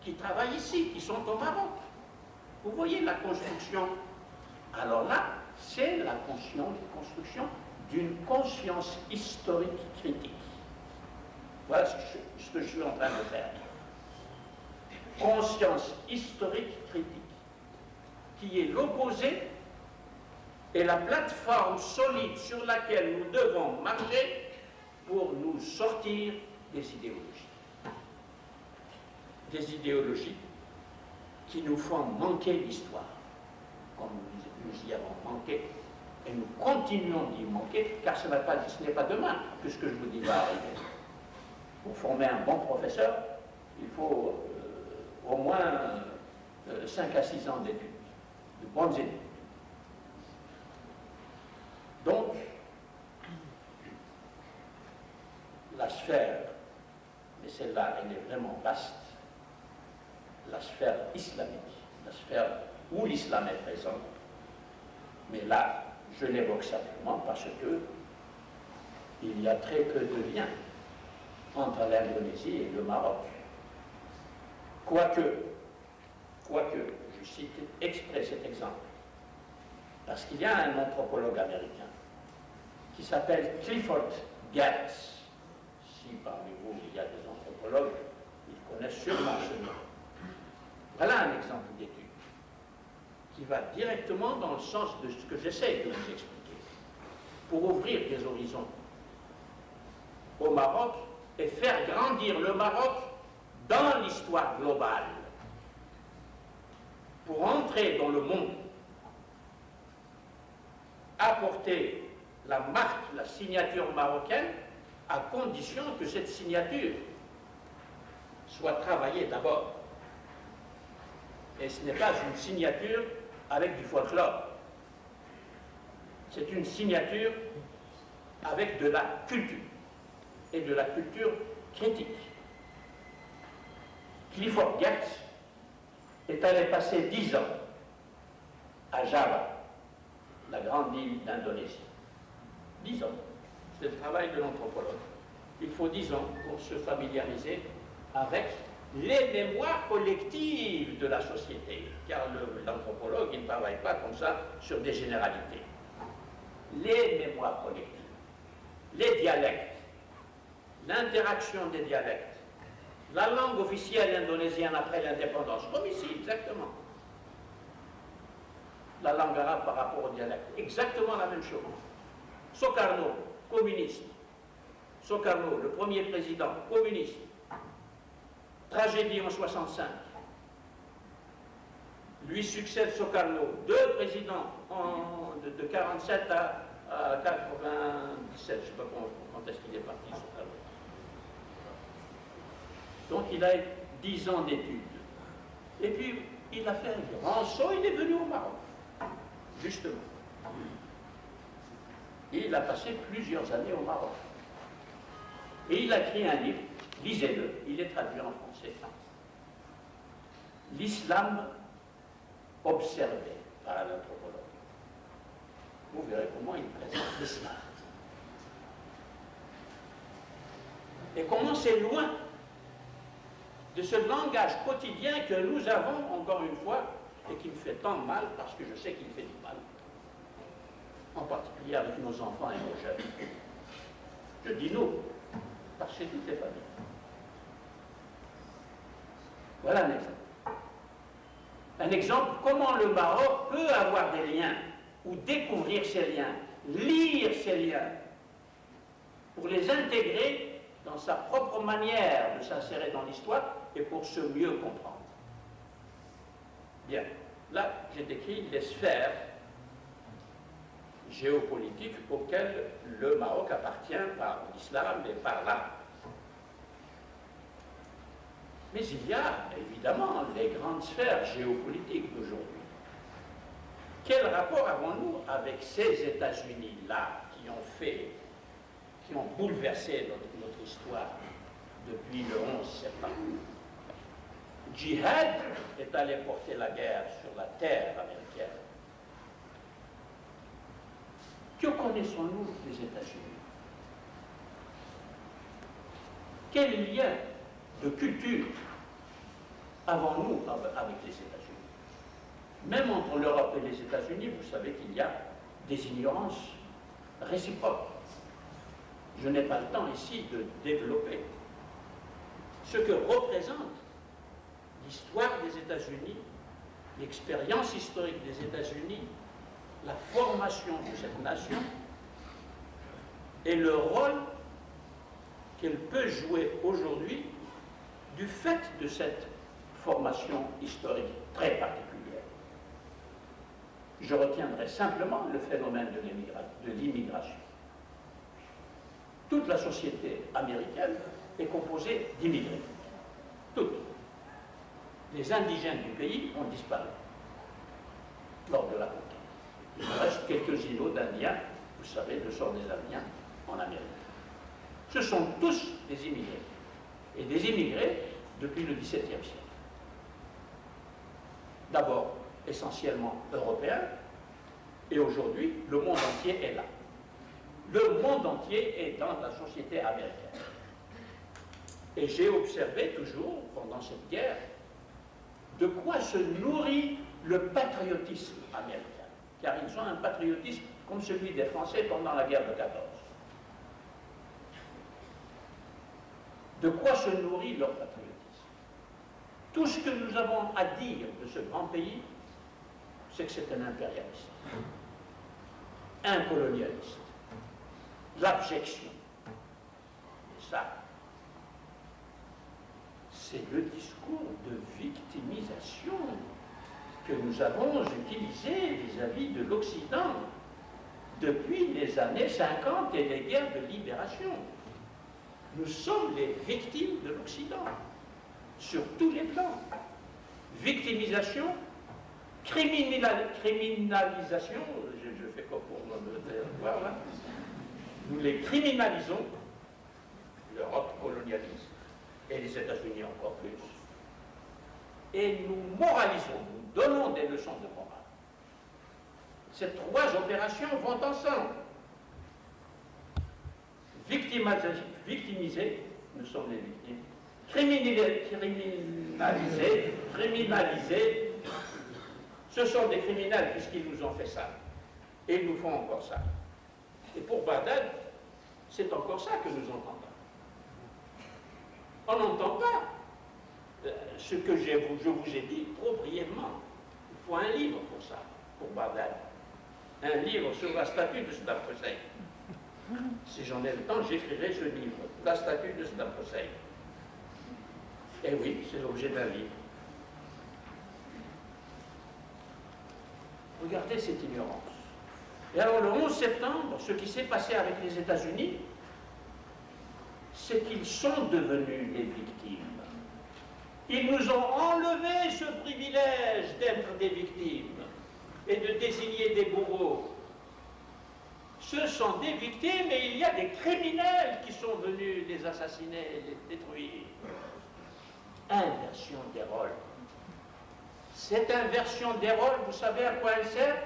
Speaker 1: qui travaillent ici, qui sont au Maroc. Vous voyez la construction. Alors là, c'est la construction d'une conscience historique critique. Voilà ce que je suis en train de faire. Conscience historique critique, qui est l'opposé et la plateforme solide sur laquelle nous devons marcher pour nous sortir des idéologies. Des idéologies qui nous font manquer l'histoire, comme nous y avons manqué, et nous continuons d'y manquer, car ce n'est pas demain que ce que je vous dis va arriver. Pour former un bon professeur, il faut au moins 5 à 6 ans d'études, de bonnes études. Donc, la sphère, mais celle-là, elle est vraiment vaste, la sphère islamique, la sphère où l'islam est présent, mais là, je l'évoque simplement parce que il y a très peu de liens entre l'Indonésie et le Maroc. Quoique, je cite exprès cet exemple, parce qu'il y a un anthropologue américain qui s'appelle Clifford Geertz. Si parmi vous il y a des anthropologues, ils connaissent sûrement ce nom. Voilà un exemple d'étude qui va directement dans le sens de ce que j'essaie de vous expliquer, pour ouvrir des horizons au Maroc et faire grandir le Maroc dans l'histoire globale, pour entrer dans le monde, apporter la marque, la signature marocaine, à condition que cette signature soit travaillée d'abord. Et ce n'est pas une signature avec du folklore. C'est une signature avec de la culture, et de la culture critique. Clifford Geertz est allé passer 10 ans à Java, la grande île d'Indonésie. 10 ans. C'est le travail de l'anthropologue. Il faut 10 ans pour se familiariser avec les mémoires collectives de la société, car l'anthropologue, il ne travaille pas comme ça sur des généralités. Les mémoires collectives, les dialectes, l'interaction des dialectes, la langue officielle indonésienne après l'indépendance, comme ici, exactement. La langue arabe par rapport au dialecte, exactement la même chose. Sukarno, communiste. Sukarno, le premier président, communiste. Tragédie en 65. Lui succède Sukarno, 2 présidents de 47 à 97, je ne sais pas quand est-ce qu'il est parti, Sukarno. Donc il a 10 ans d'études. Et puis il a fait un grand saut, il est venu au Maroc, justement. Et il a passé plusieurs années au Maroc. Et il a écrit un livre, lisez-le, il est traduit en français. L'islam observé par l'anthropologue. Vous verrez comment il présente l'islam. Et comment c'est loin de ce langage quotidien que nous avons, encore une fois, et qui me fait tant mal, parce que je sais qu'il fait du mal, en particulier avec nos enfants et nos jeunes. Je dis nous, parce que c'est toutes les familles. Voilà un exemple. Un exemple, comment le Maroc peut avoir des liens, ou découvrir ces liens, lire ces liens, pour les intégrer dans sa propre manière de s'insérer dans l'histoire et pour se mieux comprendre. Bien, là, j'ai décrit les sphères géopolitiques auxquelles le Maroc appartient par l'islam et par l'arabe. Mais il y a évidemment les grandes sphères géopolitiques d'aujourd'hui. Quel rapport avons-nous avec ces États-Unis-là qui ont bouleversé notre histoire depuis le 11 septembre? Djihad est allé porter la guerre sur la terre américaine. Que connaissons-nous des États-Unis? Quel lien de culture avons-nous avec les États-Unis? Même entre l'Europe et les États-Unis, vous savez qu'il y a des ignorances réciproques. Je n'ai pas le temps ici de développer ce que représente l'histoire des États-Unis, l'expérience historique des États-Unis, la formation de cette nation et le rôle qu'elle peut jouer aujourd'hui du fait de cette formation historique très particulière. Je retiendrai simplement le phénomène de l'immigration. Toute la société américaine est composée d'immigrés. Toutes. Les indigènes du pays ont disparu lors de la conquête. Il reste quelques îlots d'Indiens, vous savez le sort des Indiens en Amérique. Ce sont tous des immigrés. Et des immigrés depuis le XVIIe siècle. D'abord, essentiellement européens, et aujourd'hui, le monde entier est là. Le monde entier est dans la société américaine. Et j'ai observé toujours, pendant cette guerre, de quoi se nourrit le patriotisme américain. Car ils ont un patriotisme comme celui des Français pendant la guerre de 14. De quoi se nourrit leur patriotisme? Tout ce que nous avons à dire de ce grand pays, c'est que c'est un impérialiste, un colonialiste, l'abjection. Et ça, c'est le discours de victimisation que nous avons utilisé vis-à-vis de l'Occident depuis les années 50 et les guerres de libération. Nous sommes les victimes de l'Occident, sur tous les plans. Victimisation, criminalisation, je fais quoi pour me voir là? Nous les criminalisons, l'Europe colonialiste, et les États-Unis encore plus. et nous moralisons, nous donnons des leçons de morale. Ces trois opérations vont ensemble. Victimiser, nous sommes les victimes. Criminaliser, ce sont des criminels puisqu'ils nous ont fait ça. Et ils nous font encore ça. Et pour Bagdad, c'est encore ça que nous entendons. On n'entend pas ce que je vous ai dit trop brièvement. Il faut un livre pour ça, pour Bagdad. Un livre sur la statue de Saddam Hussein. Si j'en ai le temps, j'écrirai ce livre, la statue de Saddam Hussein. Et oui, c'est l'objet d'un livre. Regardez cette ignorance. Et alors le 11 septembre, ce qui s'est passé avec les États-Unis, c'est qu'ils sont devenus les victimes. Ils nous ont enlevé ce privilège d'être des victimes et de désigner des bourreaux. Ce sont des victimes et il y a des criminels qui sont venus les assassiner, les détruire. Inversion des rôles. Cette inversion des rôles, vous savez à quoi elle sert?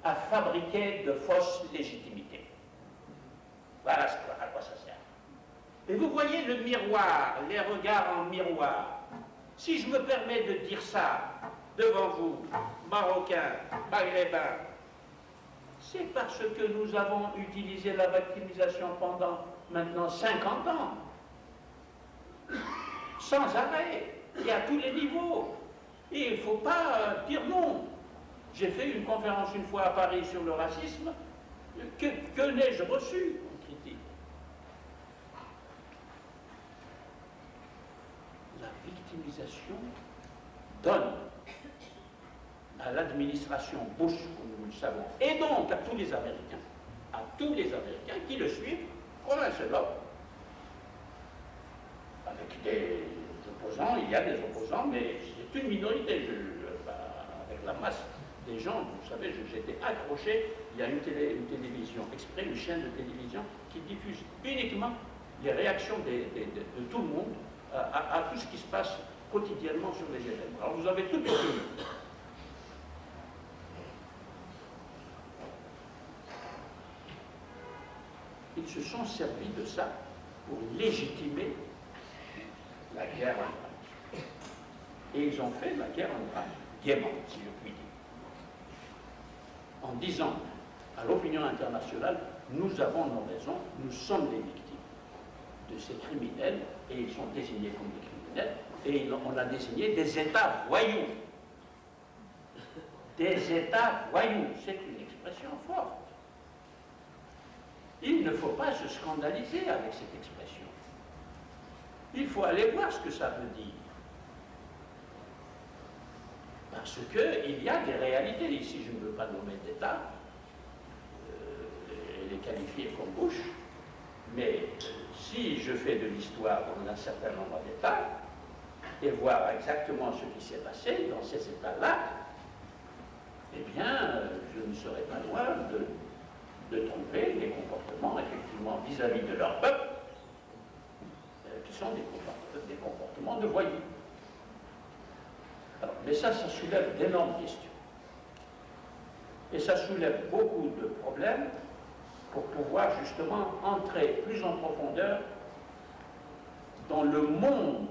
Speaker 1: À fabriquer de fausses légitimités. Voilà à quoi ça sert. Et vous voyez le miroir, les regards en miroir. Si je me permets de dire ça devant vous, Marocains, Maghrébins, c'est parce que nous avons utilisé la victimisation pendant maintenant 50 ans. Sans arrêt, et à tous les niveaux. Et il ne faut pas dire non. J'ai fait une conférence une fois à Paris sur le racisme. Que n'ai-je reçu comme critique? La victimisation donne à l'administration Bush, comme nous le savons, et donc à tous les Américains qui le suivent, comme un seul homme. Avec des opposants, il y a des opposants, mais c'est une minorité. Avec la masse des gens, vous savez, j'étais accroché, il y a une télévision exprès, une chaîne de télévision qui diffuse uniquement les réactions de tout le monde à tout ce qui se passe quotidiennement sur les événements. Alors vous avez tout obtenu. Ils se sont servis de ça pour légitimer la guerre en Irak. Et ils ont fait la guerre en Irak gaiement, si je puis dire. En disant à l'opinion internationale, nous avons nos raisons, nous sommes des victimes de ces criminels, et ils sont désignés comme des criminels, et on a désigné des États voyous. Des États voyous, c'est une expression forte. Il ne faut pas se scandaliser avec cette expression. Il faut aller voir ce que ça veut dire. Parce qu'il y a des réalités. Ici, je ne veux pas nommer d'État, les qualifier comme Bush, mais si je fais de l'histoire dans un certain nombre d'États, et voir exactement ce qui s'est passé dans ces États-là, eh bien, je ne serais pas loin de trouver des comportements, effectivement, vis-à-vis de leur peuple, qui sont des comportements de voyous. Alors, mais ça soulève d'énormes questions. Et ça soulève beaucoup de problèmes pour pouvoir justement entrer plus en profondeur dans le monde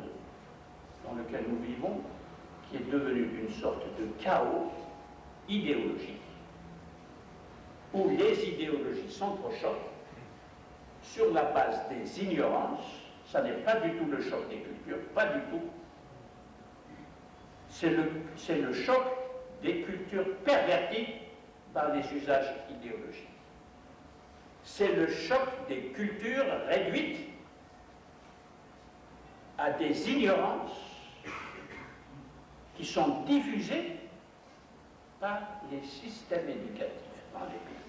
Speaker 1: dans lequel nous vivons, qui est devenu une sorte de chaos idéologique, où les idéologies s'entrechoquent sur la base des ignorances. Ça n'est pas du tout le choc des cultures, pas du tout. C'est le choc des cultures perverties par les usages idéologiques. C'est le choc des cultures réduites à des ignorances qui sont diffusées par les systèmes éducatifs dans les pays.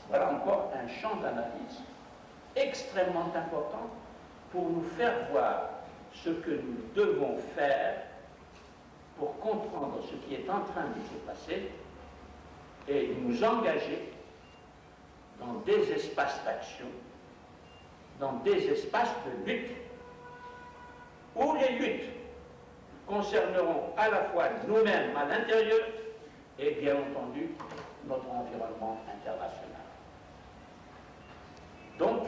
Speaker 1: Voilà encore un champ d'analyse extrêmement important pour nous faire voir ce que nous devons faire pour comprendre ce qui est en train de se passer et nous engager dans des espaces d'action, dans des espaces de lutte où les luttes concerneront à la fois nous-mêmes à l'intérieur et bien entendu notre environnement international. Donc,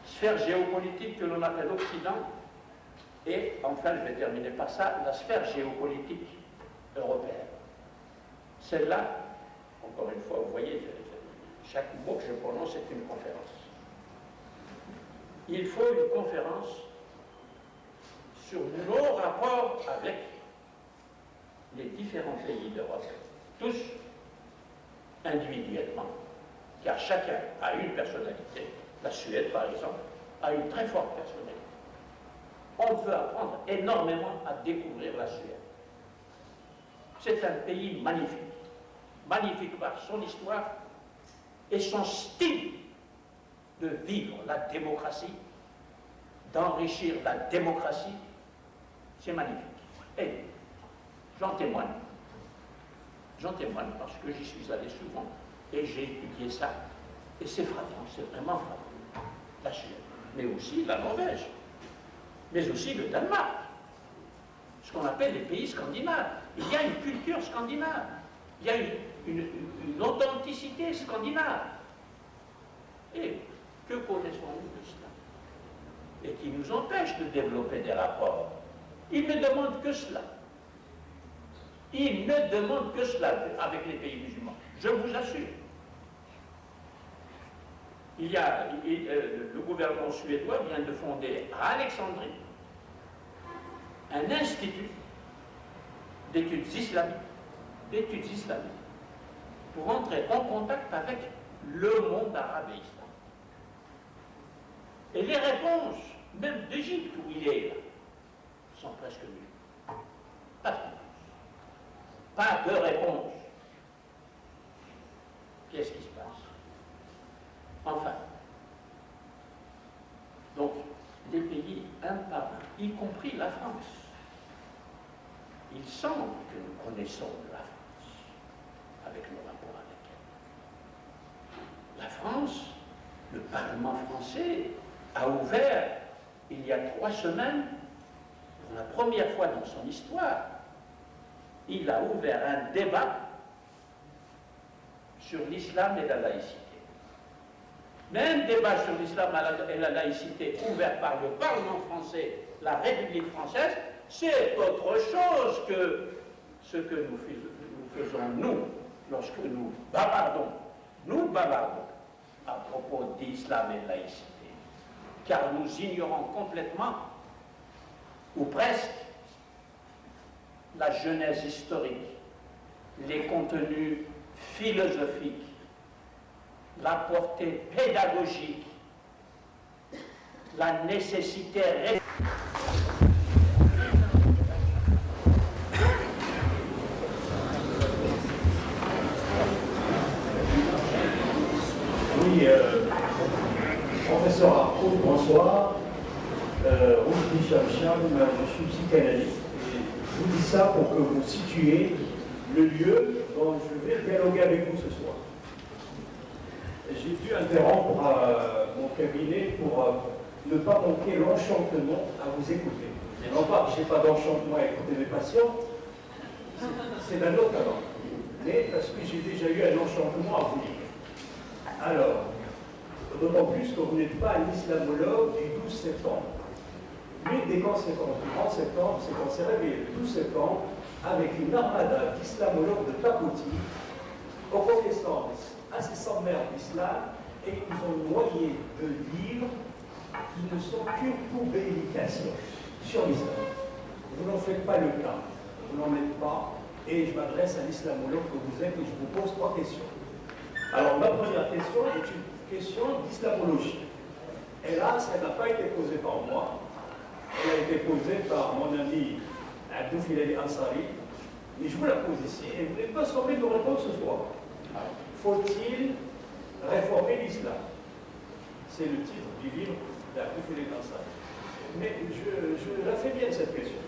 Speaker 1: sphère géopolitique que l'on appelle Occident, et enfin, je vais terminer par ça, la sphère géopolitique européenne. Celle-là, encore une fois, vous voyez, chaque mot que je prononce est une conférence. Il faut une conférence sur nos rapports avec les différents pays d'Europe, tous individuellement, car chacun a une personnalité. La Suède, par exemple, a une très forte personnalité. On peut apprendre énormément à découvrir la Suède. C'est un pays magnifique, magnifique par son histoire et son style de vivre la démocratie, d'enrichir la démocratie. C'est magnifique. Et j'en témoigne parce que j'y suis allé souvent et j'ai étudié ça. Et c'est frappant, c'est vraiment frappant. La Suède, mais aussi la Norvège, mais aussi le Danemark, ce qu'on appelle les pays scandinaves. Il y a une culture scandinave, il y a une authenticité scandinave. Et que connaissons-nous de cela? Et qui nous empêche de développer des rapports. Ils ne demandent que cela. Ils ne demandent que cela avec les pays musulmans. Je vous assure. Le gouvernement suédois vient de fonder à Alexandrie un institut d'études islamiques, pour entrer en contact avec le monde arabe et islamique. Et les réponses, même d'Égypte où il est là, sont presque nulles. Pas de réponse. Pas de réponse. Qu'est-ce qui se passe? Enfin, donc, les pays un par un, y compris la France, il semble que nous connaissons la France avec nos rapports avec elle. La France, le Parlement français a ouvert, il y a 3 semaines, pour la première fois dans son histoire, il a ouvert un débat sur l'islam et la laïcité. Mais un débat sur l'islam et la laïcité ouvert par le Parlement français, la République française, c'est autre chose que ce que nous faisons, nous, lorsque nous bavardons à propos d'islam et de laïcité. Car nous ignorons complètement, ou presque, la genèse historique, les contenus philosophiques, la portée pédagogique, la nécessité.
Speaker 2: Oui, professeur Arco, bonsoir. Roujdi Chamcham, je suis psychanalyste. Et je vous dis ça pour que vous situiez le lieu dont je vais dialoguer avec vous ce soir. J'ai dû interrompre mon cabinet pour ne pas manquer l'enchantement à vous écouter. Et non pas que je n'ai pas d'enchantement à écouter mes patients, c'est d'un autre talent, mais parce que j'ai déjà eu un enchantement à vous lire. Alors, d'autant plus que vous n'êtes pas un islamologue du 12 septembre. L'une des conséquences du 30 septembre, c'est qu'on s'est réveillé le 12 septembre avec une armada d'islamologues de pacotille aux connaissances assez sommaires d'islam et ils nous ont noyé de livres qui ne sont qu'une publication sur l'islam. Vous n'en faites pas le cas, vous n'en êtes pas, et je m'adresse à l'islamologue que vous êtes et je vous pose 3 questions. Alors, ma première question est une question d'islamologie. Hélas, elle n'a pas été posée par moi, elle a été posée par mon ami Abdou Filali Ansari, mais je vous la pose ici et vous n'êtes pas semblé nous répondre ce soir. Faut-il réformer l'islam? C'est le titre du livre d'Abdou Filali Ansari. Mais je la fais bien cette question.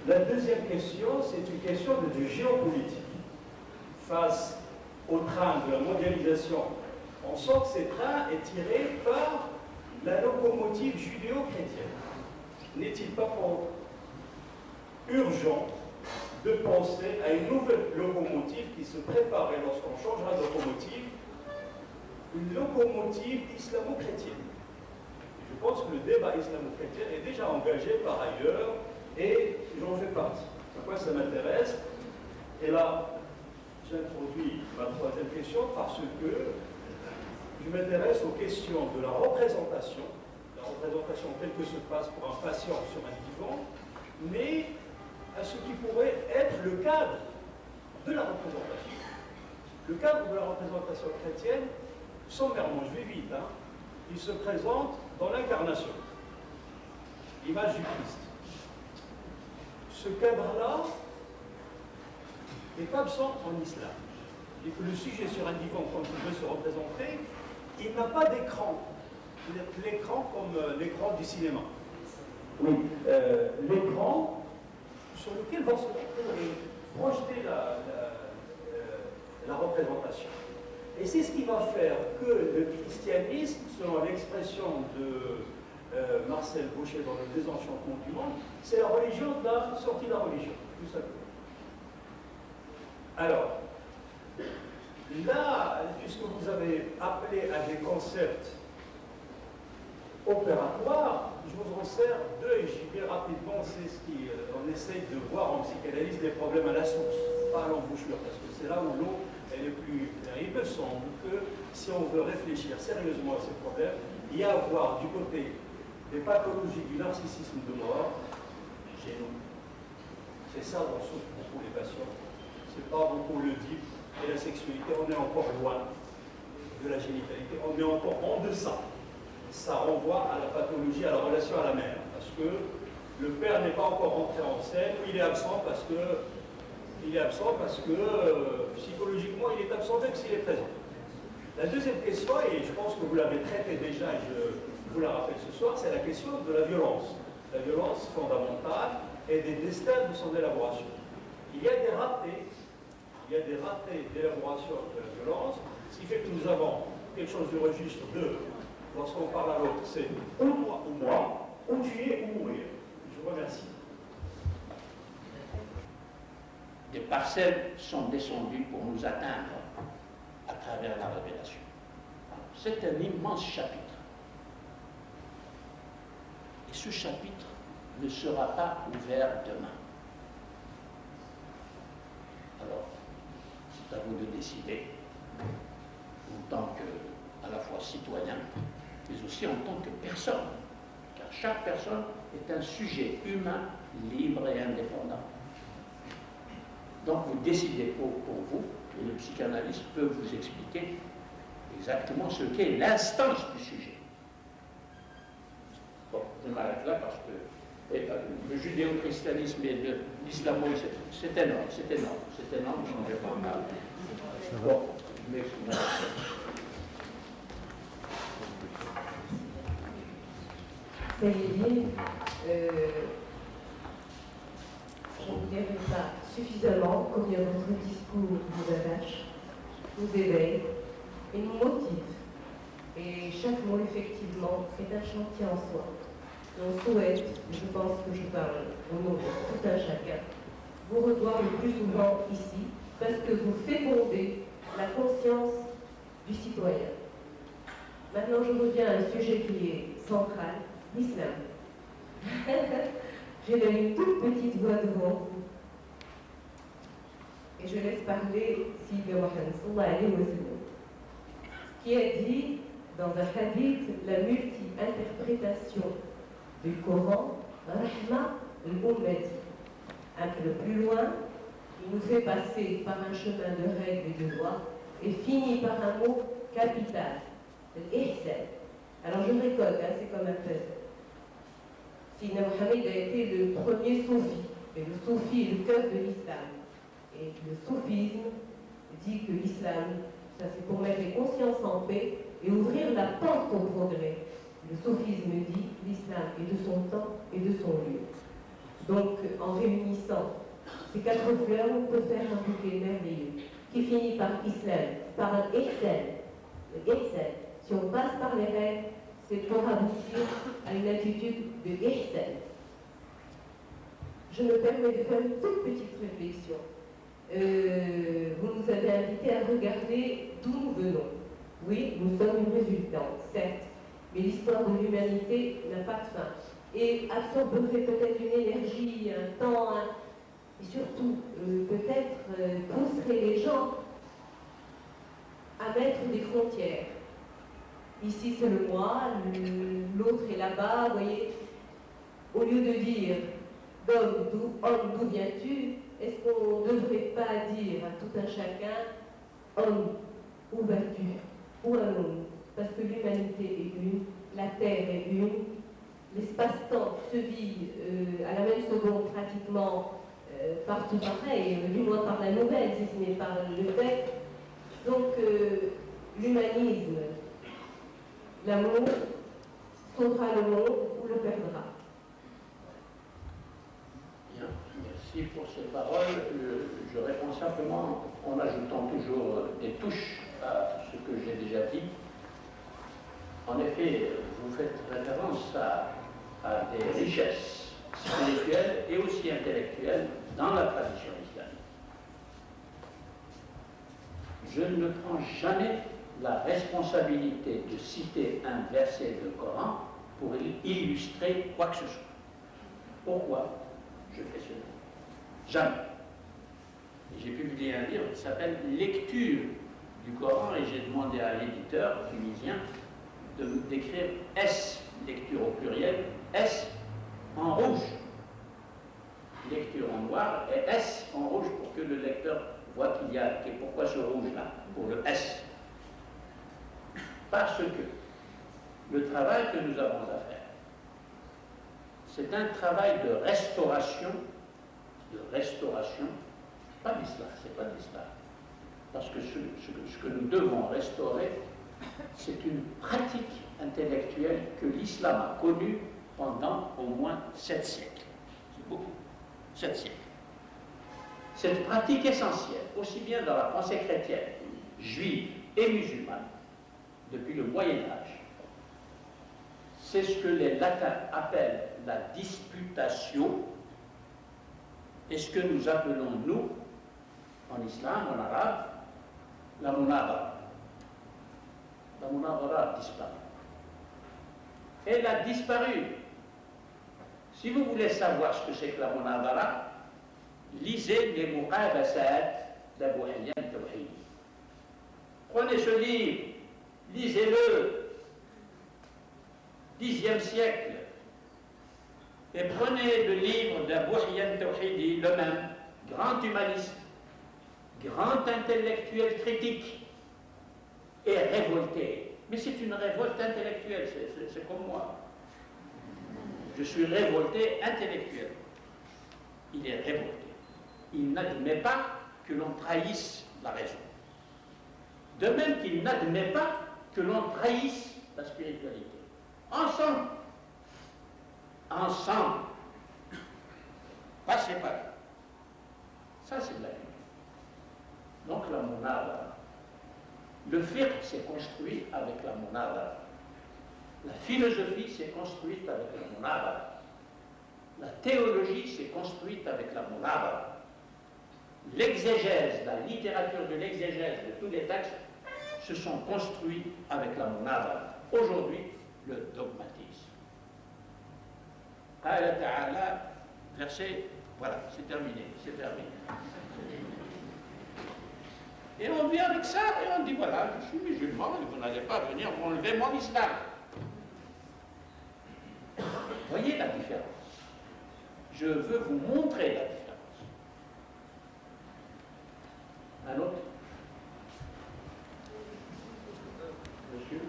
Speaker 2: La deuxième question, c'est une question de géopolitique. Face au train de la mondialisation, on sent que ce train est tiré par la locomotive judéo-chrétienne. n'est-il pas urgent de penser à une nouvelle locomotive qui se préparait lorsqu'on changera de locomotive, une locomotive islamo-chrétienne. Je pense que le débat islamo-chrétien est déjà engagé par ailleurs et j'en fais partie. Pourquoi ça m'intéresse? Et là, j'introduis ma troisième question parce que je m'intéresse aux questions de la représentation telle que se passe pour un patient sur un divan, mais à ce qui pourrait être le cadre de la représentation. Le cadre de la représentation chrétienne, sommairement, je vais vite, il se présente dans l'incarnation, l'image du Christ. Ce cadre-là est absent en islam. Et que le sujet sur un divan, quand il veut se représenter, il n'a pas d'écran. L'écran comme l'écran du cinéma. Oui, l'écran sur lequel va se projeter la représentation. Et c'est ce qui va faire que le christianisme, selon l'expression de Marcel Bauchet dans Le Désenchantement du monde, c'est la religion de la sortie de la religion, tout simplement. Alors, là, puisque vous avez appelé à des concepts opératoires, je vous en sers deux et j'y vais rapidement. C'est ce qu'on essaye de voir en psychanalyse, des problèmes à la source, pas à l'embouchure, parce que c'est là où l'eau elle est plus claire. Il me semble que si on veut réfléchir sérieusement à ces problèmes, il y a à voir du côté des pathologies du narcissisme de mort chez nous. C'est ça dont souffrent beaucoup les patients. C'est pas beaucoup le dit. Et la sexualité, on est encore loin de la génitalité, on est encore en deçà. Ça renvoie à la pathologie, à la relation à la mère, parce que le père n'est pas encore rentré en scène, ou il est absent parce que psychologiquement il est absent même s'il est présent. La deuxième question, et je pense que vous l'avez traitée déjà et je vous la rappelle ce soir, c'est la question de la violence. La violence fondamentale et des destins de son élaboration. Il y a des ratés d'élaboration de la violence, ce qui fait que nous avons quelque chose du registre de, lorsqu'on parle à l'autre, c'est ou moi, ou tuer ou mourir. Je vous remercie.
Speaker 1: Des parcelles sont descendues pour nous atteindre à travers la révélation. C'est un immense chapitre. Et ce chapitre ne sera pas ouvert demain. Alors, c'est à vous de décider, en tant que, à la fois citoyen, mais aussi en tant que personne. Car chaque personne est un sujet humain, libre et indépendant. Donc vous décidez pour vous, et le psychanalyste peut vous expliquer exactement ce qu'est l'instance du sujet. Bon, je m'arrête là parce que le judéo-christianisme et l'islamisme, c'est énorme, je ne vais pas en parler. Bon, je m'exprime.
Speaker 3: Sayyidi, je ne vous dirai pas suffisamment combien votre discours vous attache, vous éveille et nous motive. Et chaque mot, effectivement, est un chantier en soi. Et on souhaite, je pense que je parle au nom de tout un chacun, vous revoir le plus souvent ici, parce que vous fécondez la conscience du citoyen. Maintenant, je reviens à un sujet qui est central, l'islam. J'ai une toute petite voix devant vous. Et je laisse parler Sidi Mohammed sallallahu alayhi wa sallam, qui a dit dans un hadith la multi-interprétation du Coran, Rahma al-Ummati. Un peu plus loin, il nous fait passer par un chemin de règles et de lois et finit par un mot capital, l'ihsan. Alors je récolte, c'est comme un puzzle. Sidi Mohammed a été le premier soufi, et le soufi est le cœur de l'islam. Et le soufisme dit que l'islam, ça c'est pour mettre les consciences en paix et ouvrir la porte au progrès. Le soufisme dit l'islam est de son temps et de son lieu. Donc en réunissant ces quatre fleurs, on peut faire un bouquet merveilleux qui finit par islam, par un ihsan. Le ihsan, si on passe par les règles, c'est pour aboutir à une attitude de ihsan. je me permets de faire une toute petite réflexion. Vous nous avez invités à regarder d'où nous venons. Oui, nous sommes une résultante, certes, mais l'histoire de l'humanité n'a pas de fin. Et absorberait peut-être une énergie, un temps, et surtout, peut-être pousserait les gens à mettre des frontières. Ici c'est le moi, l'autre est là-bas, vous voyez. Au lieu de dire homme, d'où viens-tu, est-ce qu'on ne devrait pas dire à tout un chacun, homme, où vas-tu? Où allons-nous? Parce que l'humanité est une, la terre est une, l'espace-temps se vit à la même seconde pratiquement partout pareil, du moins par la nouvelle, si ce n'est par le texte. Donc l'humanisme, l'amour, sauvera le monde ou le perdra.
Speaker 1: Bien, merci pour ces paroles. Je réponds simplement en ajoutant toujours des touches à ce que j'ai déjà dit. En effet, vous faites référence à des richesses spirituelles et aussi intellectuelles dans la tradition islamique. Je ne prends jamais la responsabilité de citer un verset du Coran pour illustrer quoi que ce soit. Pourquoi je fais cela? Jamais. J'ai publié un livre qui s'appelle Lecture du Coran et j'ai demandé à l'éditeur tunisien de d'écrire S, lecture au pluriel, S en rouge, lecture en noir et S en rouge pour que le lecteur voit qu'il y a, pourquoi ce rouge là, pour le S. Parce que le travail que nous avons à faire, c'est un travail de restauration, pas d'islam, c'est pas d'islam. Parce que ce que nous devons restaurer, c'est une pratique intellectuelle que l'islam a connue pendant au moins 7 siècles. C'est beaucoup, 7 siècles. Cette pratique essentielle, aussi bien dans la pensée chrétienne, juive et musulmane, depuis le Moyen-Âge, c'est ce que les latins appellent la disputation et ce que nous appelons, nous, en islam, en arabe, la munadara. La munadara a disparu. Elle a disparu. Si vous voulez savoir ce que c'est que la munadara, lisez les Muqabasat d'Abu Hayyan Tawhidi. Prenez ce livre, lisez-le, 10e siècle, et prenez le livre d'Abu Hayyan Tawhidi, le même, grand humaniste, grand intellectuel critique, et révolté. Mais c'est une révolte intellectuelle, c'est comme moi. Je suis révolté intellectuellement. Il est révolté. Il n'admet pas que l'on trahisse la raison. De même qu'il n'admet pas que l'on trahisse la spiritualité. Ensemble. Ensemble. Pas séparés. Ça, c'est de la vie. Donc la munadara. Le fiqh s'est construit avec la munadara. La philosophie s'est construite avec la munadara. La théologie s'est construite avec la munadara. L'exégèse, la littérature de l'exégèse de tous les textes se sont construits avec la munadara. Aujourd'hui, le dogmatisme. Qala ta'ala, verset, voilà, c'est terminé, c'est terminé. Et on vient avec ça et on dit voilà, je suis musulman et vous n'allez pas venir enlever mon islam. Voyez la différence. Je veux vous montrer la différence. Un autre? Monsieur?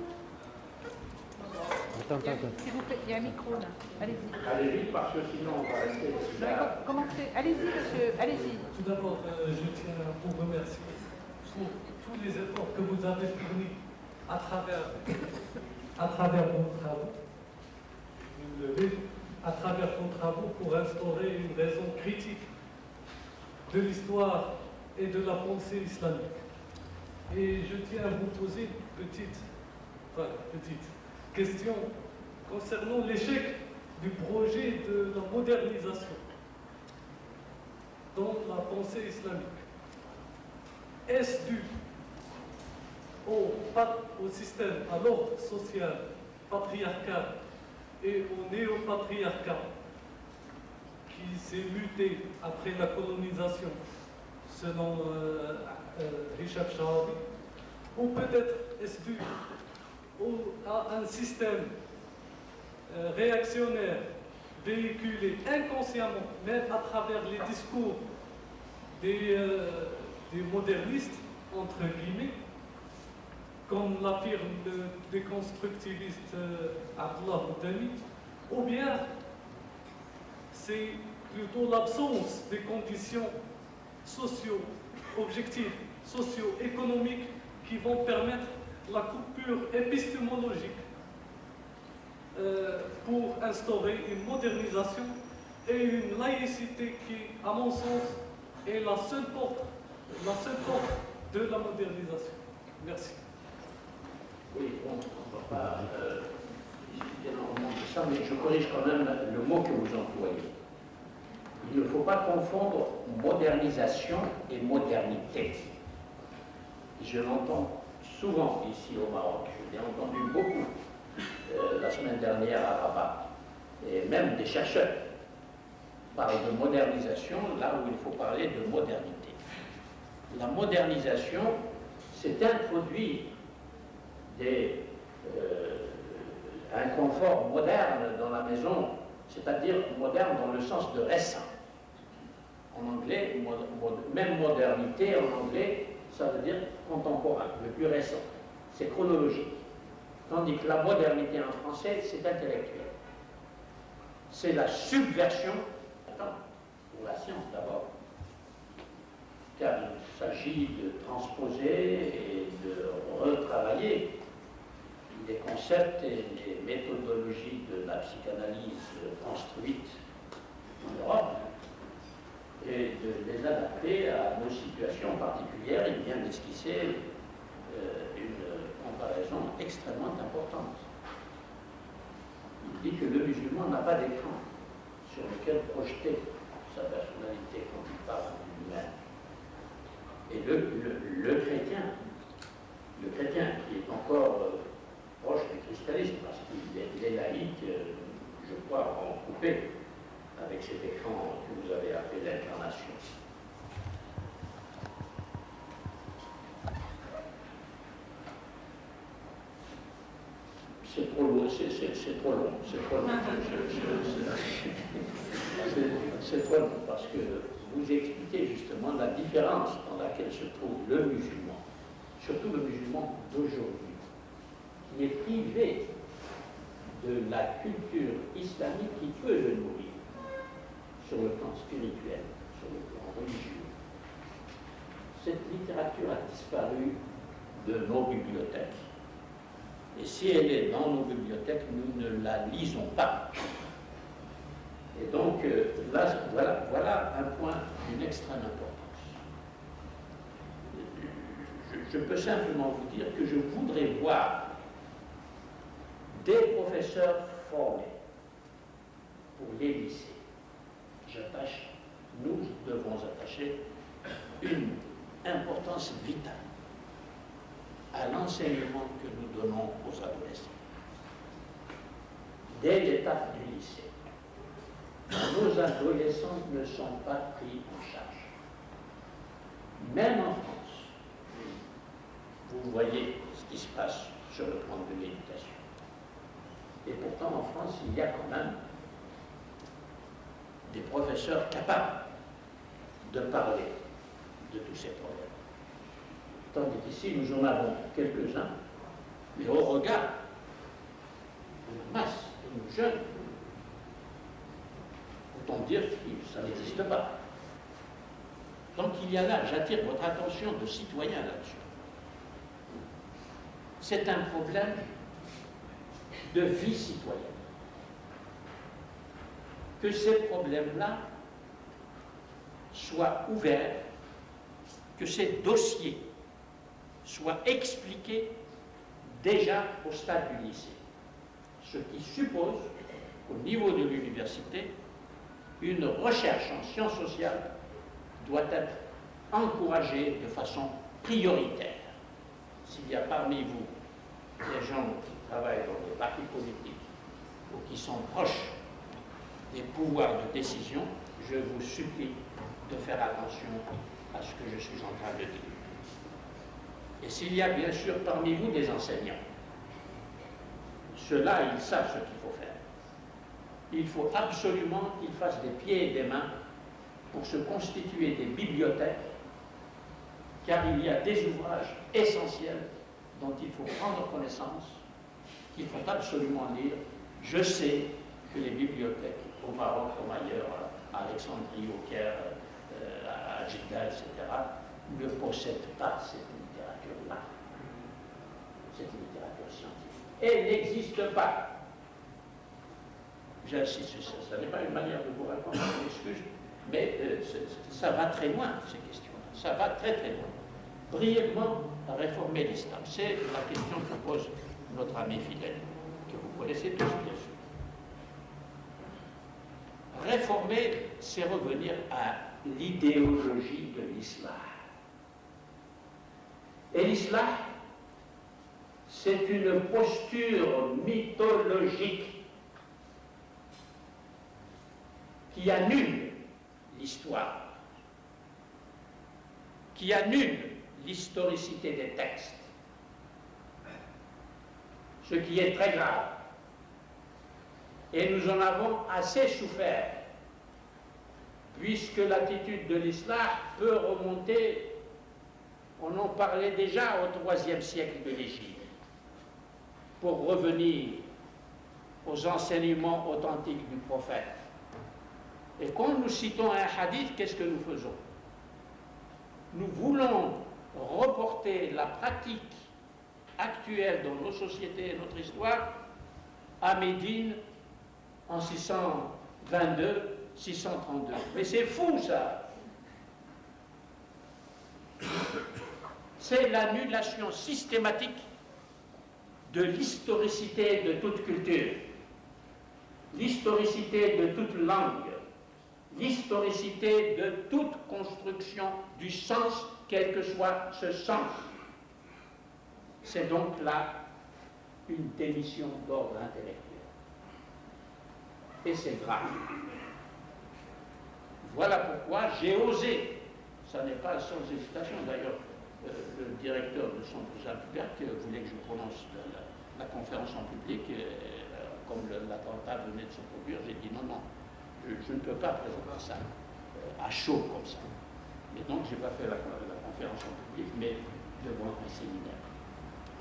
Speaker 4: Attends. S'il vous plaît, il y a un micro là. Allez-y.
Speaker 1: Allez vite parce que sinon on va rester là.
Speaker 4: Commencez. Allez-y, monsieur. Allez-y.
Speaker 5: Tout d'abord, je tiens à vous remercier pour tous les efforts que vous avez fournis à travers vos travaux. À travers vos travaux pour instaurer une raison critique de l'histoire et de la pensée islamique. Et je tiens à vous poser une petite question concernant l'échec du projet de la modernisation. dans la pensée islamique. Est-ce dû au système, à l'ordre social patriarcal et au néopatriarcat qui s'est muté après la colonisation, selon Richard Chahabi, ou peut-être est-ce dû à un système réactionnaire véhiculé inconsciemment, même à travers les discours des modernistes, entre guillemets, comme l'affirme le déconstructiviste Abdullah Boutani, ou bien c'est plutôt l'absence des conditions socio-objectives, socio-économiques qui vont permettre la coupure épistémologique pour instaurer une modernisation et une laïcité qui, à mon sens, est la seule porte de la modernisation. Merci.
Speaker 1: Oui, on ne va pas discuter énormément de ça, mais je corrige quand même le mot que vous employez. Il ne faut pas confondre modernisation et modernité. Je l'entends souvent ici au Maroc. Je l'ai entendu beaucoup la semaine dernière à Rabat. Et même des chercheurs parlent de modernisation là où il faut parler de modernité. La modernisation, c'est introduire un confort moderne dans la maison, c'est-à-dire moderne dans le sens de récent. En anglais, même modernité en anglais, ça veut dire contemporain, le plus récent. C'est chronologique. Tandis que la modernité en français, c'est intellectuel. C'est la subversion, pour la science d'abord, car il s'agit de transposer et de retravailler les concepts et les méthodologies de la psychanalyse construite en Europe et de les adapter à nos situations particulières. Il vient d'esquisser une comparaison extrêmement importante. Il dit que le musulman n'a pas d'écran sur lequel projeter sa personnalité quand il parle de lui-même. Et le chrétien qui est encore proche du christianisme, parce qu'il est laïque, je crois, en coupé avec cet écran que vous avez appelé l'incarnation. C'est trop long, c'est trop long. C'est trop long parce que vous expliquez justement la différence dans laquelle se trouve le musulman, surtout le musulman d'aujourd'hui, qui est privé de la culture islamique qui peut le nourrir sur le plan spirituel, sur le plan religieux. Cette littérature a disparu de nos bibliothèques. Et si elle est dans nos bibliothèques, nous ne la lisons pas. Et donc, là, voilà un point d'une extrême importance. Je peux simplement vous dire que je voudrais voir des professeurs formés pour les lycées. Nous devons attacher une importance vitale à l'enseignement que nous donnons aux adolescents. Dès l'étape du lycée, nos adolescents ne sont pas pris en charge. Même en France, vous voyez ce qui se passe sur le plan de l'éducation. Et pourtant, en France, il y a quand même des professeurs capables de parler de tous ces problèmes. Tandis qu'ici, nous en avons quelques-uns, mais au regard de la masse de nos jeunes, autant dire que ça n'existe pas. Donc il y a là, j'attire votre attention de citoyens là-dessus. C'est un problème de vie citoyenne. Que ces problèmes-là soient ouverts, que ces dossiers soient expliqués déjà au stade du lycée. Ce qui suppose, au niveau de l'université, une recherche en sciences sociales doit être encouragé de façon prioritaire. S'il y a parmi vous des gens qui travaillent dans des partis politiques ou qui sont proches des pouvoirs de décision, je vous supplie de faire attention à ce que je suis en train de dire. Et s'il y a bien sûr parmi vous des enseignants, ceux-là, ils savent ce qu'il faut faire. Il faut absolument qu'ils fassent des pieds et des mains pour se constituer des bibliothèques, car il y a des ouvrages essentiels dont il faut prendre connaissance, qu'il faut absolument lire. Je sais que les bibliothèques au Maroc comme ailleurs, à Alexandrie, au Caire, à Jeddah, etc., ne possèdent pas cette littérature-là, cette littérature scientifique. Elle n'existe pas. J'insiste sur ça, ça n'est pas une manière de vous répondre, je m'excuse, mais ça va très loin, ces questions-là, ça va très très loin. Brièvement, réformer l'islam, c'est la question que pose notre ami fidèle, que vous connaissez tous bien sûr. Réformer, c'est revenir à l'idéologie de l'islam. Et l'islam, c'est une posture mythologique qui annule l'histoire, qui annule l'historicité des textes, ce qui est très grave. Et nous en avons assez souffert, puisque l'attitude de l'islam peut remonter, on en parlait déjà au IIIe siècle de l'Égypte, pour revenir aux enseignements authentiques du prophète. Et quand nous citons un hadith, qu'est-ce que nous faisons? Nous voulons reporter la pratique actuelle dans nos sociétés et notre histoire à Médine en 622, 632. Mais c'est fou ça! C'est l'annulation systématique de l'historicité de toute culture, l'historicité de toute langue, l'historicité de toute construction du sens, quel que soit ce sens. C'est donc là une démission d'ordre intellectuel. Et c'est grave. Voilà pourquoi j'ai osé, ça n'est pas sans hésitation d'ailleurs, le directeur du centre Jean-Hubert voulait que je prononce la conférence en public, comme l'attentat venait de se produire, j'ai dit non, je ne peux pas présenter ça à chaud comme ça. Mais donc je n'ai pas fait la conférence en public, mais devant un séminaire.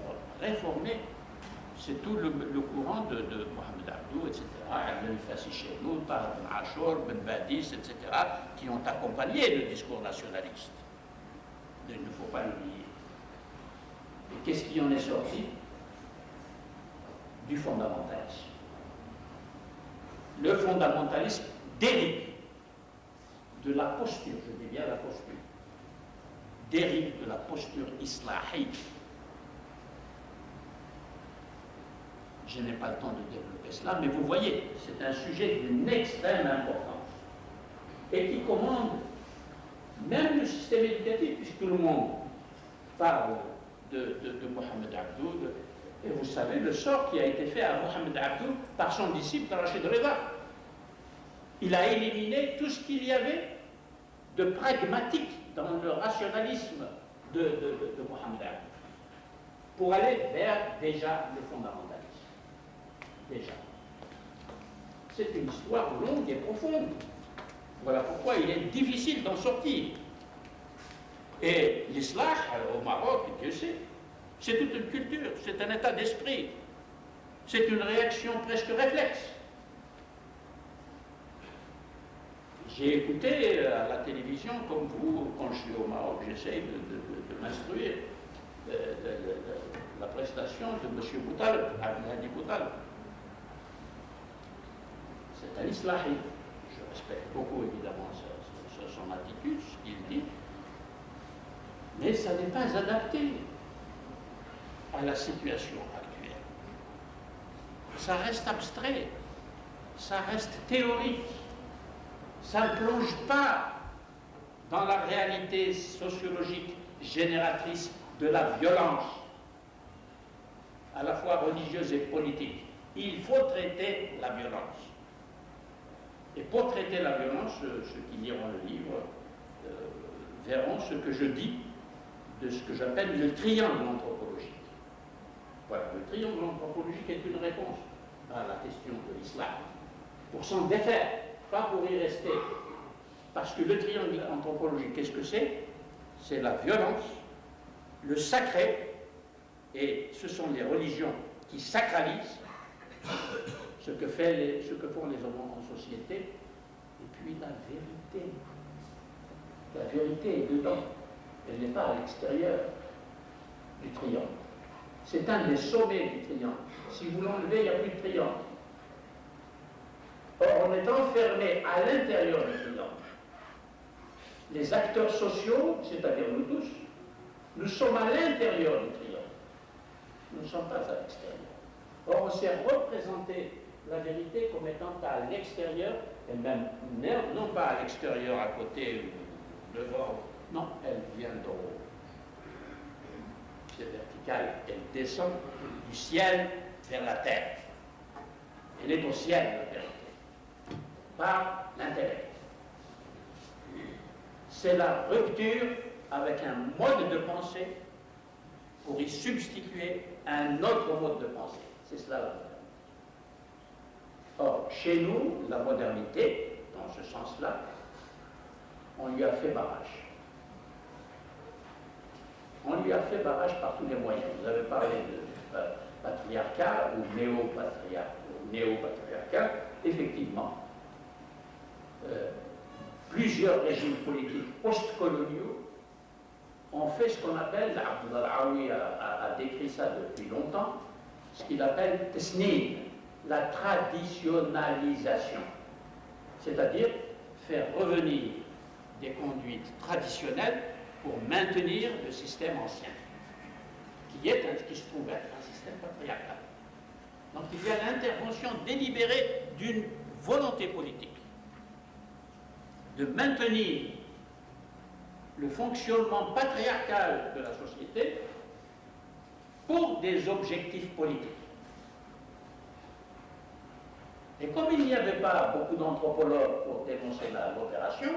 Speaker 1: Alors, réformer, c'est tout le courant de Mohamed Abdou, etc., Al-Fassi Chenou, Tahar Ben Ashur, Ben Badis, etc., qui ont accompagné le discours nationaliste. Il ne faut pas l'oublier. Et qu'est-ce qui en est sorti? Du fondamentalisme. Le fondamentalisme dérive de la posture, je dis bien la posture, dérive de la posture islamique. Je n'ai pas le temps de développer cela, mais vous voyez, c'est un sujet d'une extrême importance et qui commande même le système éducatif, puisque tout le monde parle de Mohamed Abdou, et vous savez le sort qui a été fait à Mohamed Abdou par son disciple Rachid Reda. Il a éliminé tout ce qu'il y avait de pragmatique dans le rationalisme de Mohamed Abdou, pour aller vers déjà le fondamentalisme. Déjà. C'est une histoire longue et profonde. Voilà pourquoi il est difficile d'en sortir. Et l'islam au Maroc, Dieu sait, c'est toute une culture, c'est un état d'esprit, c'est une réaction presque réflexe. J'ai écouté à la télévision, comme vous, quand je suis au Maroc, j'essaye de m'instruire la prestation de M. Boutal, Abdelhadi Boutal. C'est un islami. Je respecte beaucoup évidemment son attitude, ce qu'il dit, mais ça n'est pas adapté à la situation actuelle. Ça reste abstrait, ça reste théorique, ça ne plonge pas dans la réalité sociologique génératrice de la violence, à la fois religieuse et politique. Il faut traiter la violence. Et pour traiter la violence, ceux qui liront le livre verront ce que je dis de ce que j'appelle le triangle anthropologique. Voilà, le triangle anthropologique est une réponse à la question de l'islam, pour s'en défaire, pas pour y rester. Parce que le triangle anthropologique, qu'est-ce que c'est? C'est la violence, le sacré, et ce sont les religions qui sacralisent ce que font les hommes en société, et puis la vérité. La vérité est dedans, elle n'est pas à l'extérieur du triangle. C'est un des sommets du triangle. Si vous l'enlevez, il n'y a plus de triangle. Or, on est enfermé à l'intérieur du triangle. Les acteurs sociaux, c'est-à-dire nous tous, nous sommes à l'intérieur du triangle. Nous ne sommes pas à l'extérieur. Or, on s'est représenté la vérité comme étant à l'extérieur, et même non pas à l'extérieur, à côté ou devant. Non, elle vient d'en haut. C'est vertical, elle descend du ciel vers la terre. Elle est au ciel, la vérité, par l'intellect. C'est la rupture avec un mode de pensée pour y substituer un autre mode de pensée. C'est cela la modernité. Or, chez nous, la modernité, dans ce sens-là, on lui a fait barrage. On lui a fait barrage par tous les moyens. Vous avez parlé de patriarcat ou néo-patriarcat. Effectivement, plusieurs régimes politiques post-coloniaux ont fait ce qu'on appelle, Abd al-Aoui a décrit ça depuis longtemps, ce qu'il appelle tesnid, la traditionnalisation. C'est-à-dire faire revenir des conduites traditionnelles pour maintenir le système ancien, qui se trouve être un système patriarcal. Donc il y a l'intervention délibérée d'une volonté politique de maintenir le fonctionnement patriarcal de la société pour des objectifs politiques. Et comme il n'y avait pas beaucoup d'anthropologues pour dénoncer l'opération,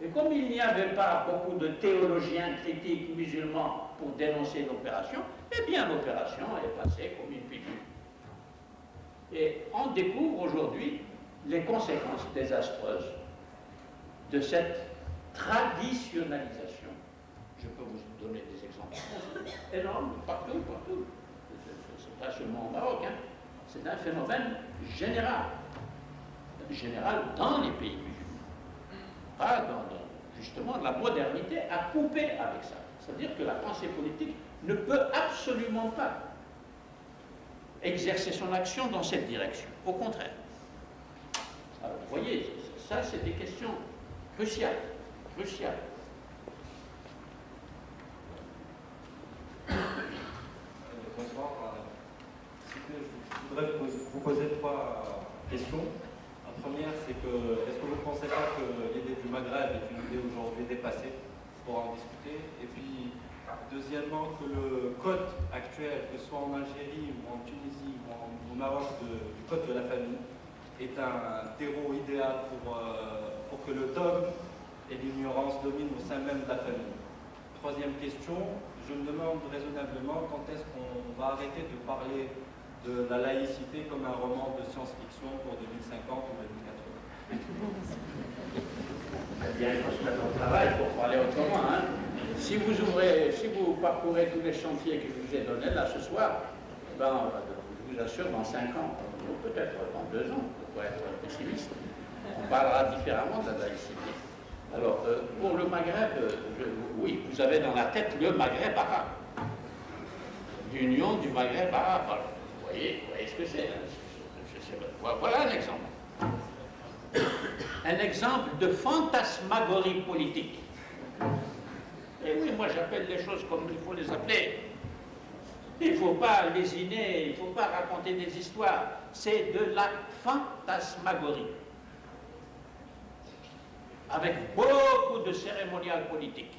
Speaker 1: et comme il n'y avait pas beaucoup de théologiens critiques musulmans pour dénoncer l'opération, eh bien l'opération est passée comme une pilule. Et on découvre aujourd'hui les conséquences désastreuses de cette traditionnalisation. Je peux vous donner des exemples énormes, partout. C'est pas seulement au Maroc, hein. C'est un phénomène général dans les pays musulmans. Pas justement, la modernité a coupé avec ça. C'est-à-dire que la pensée politique ne peut absolument pas exercer son action dans cette direction. Au contraire. Alors, vous voyez, ça, c'est des questions cruciales.
Speaker 6: Bonsoir. Je voudrais vous poser 3 questions. La première, c'est que, est-ce que vous ne pensez pas que l'idée du Maghreb est une idée aujourd'hui dépassée pour en discuter? Et puis, deuxièmement, que le code actuel, que ce soit en Algérie ou en Tunisie ou au Maroc, du code de la famille, est un terreau idéal pour que le dogme et l'ignorance dominent au sein même de la famille. Troisième question, je me demande raisonnablement quand est-ce qu'on va arrêter de parler de la laïcité comme un roman de science-fiction pour 2050 ou 2080.
Speaker 1: Eh bien, il faut se mettre au travail pour parler autrement. Hein. Si vous parcourez tous les chantiers que je vous ai donnés là ce soir, ben, je vous assure, dans 5 ans, ou peut-être dans 2 ans, pour être pessimiste, on parlera différemment de la laïcité. Alors, pour le Maghreb, oui, vous avez dans la tête le Maghreb arabe. L'union du Maghreb arabe. Alors, vous voyez ce que c'est. Voilà un exemple. Un exemple de fantasmagorie politique. Et oui, moi j'appelle les choses comme il faut les appeler. Il ne faut pas lésiner, il ne faut pas raconter des histoires. C'est de la fantasmagorie. avec beaucoup de cérémonial politique.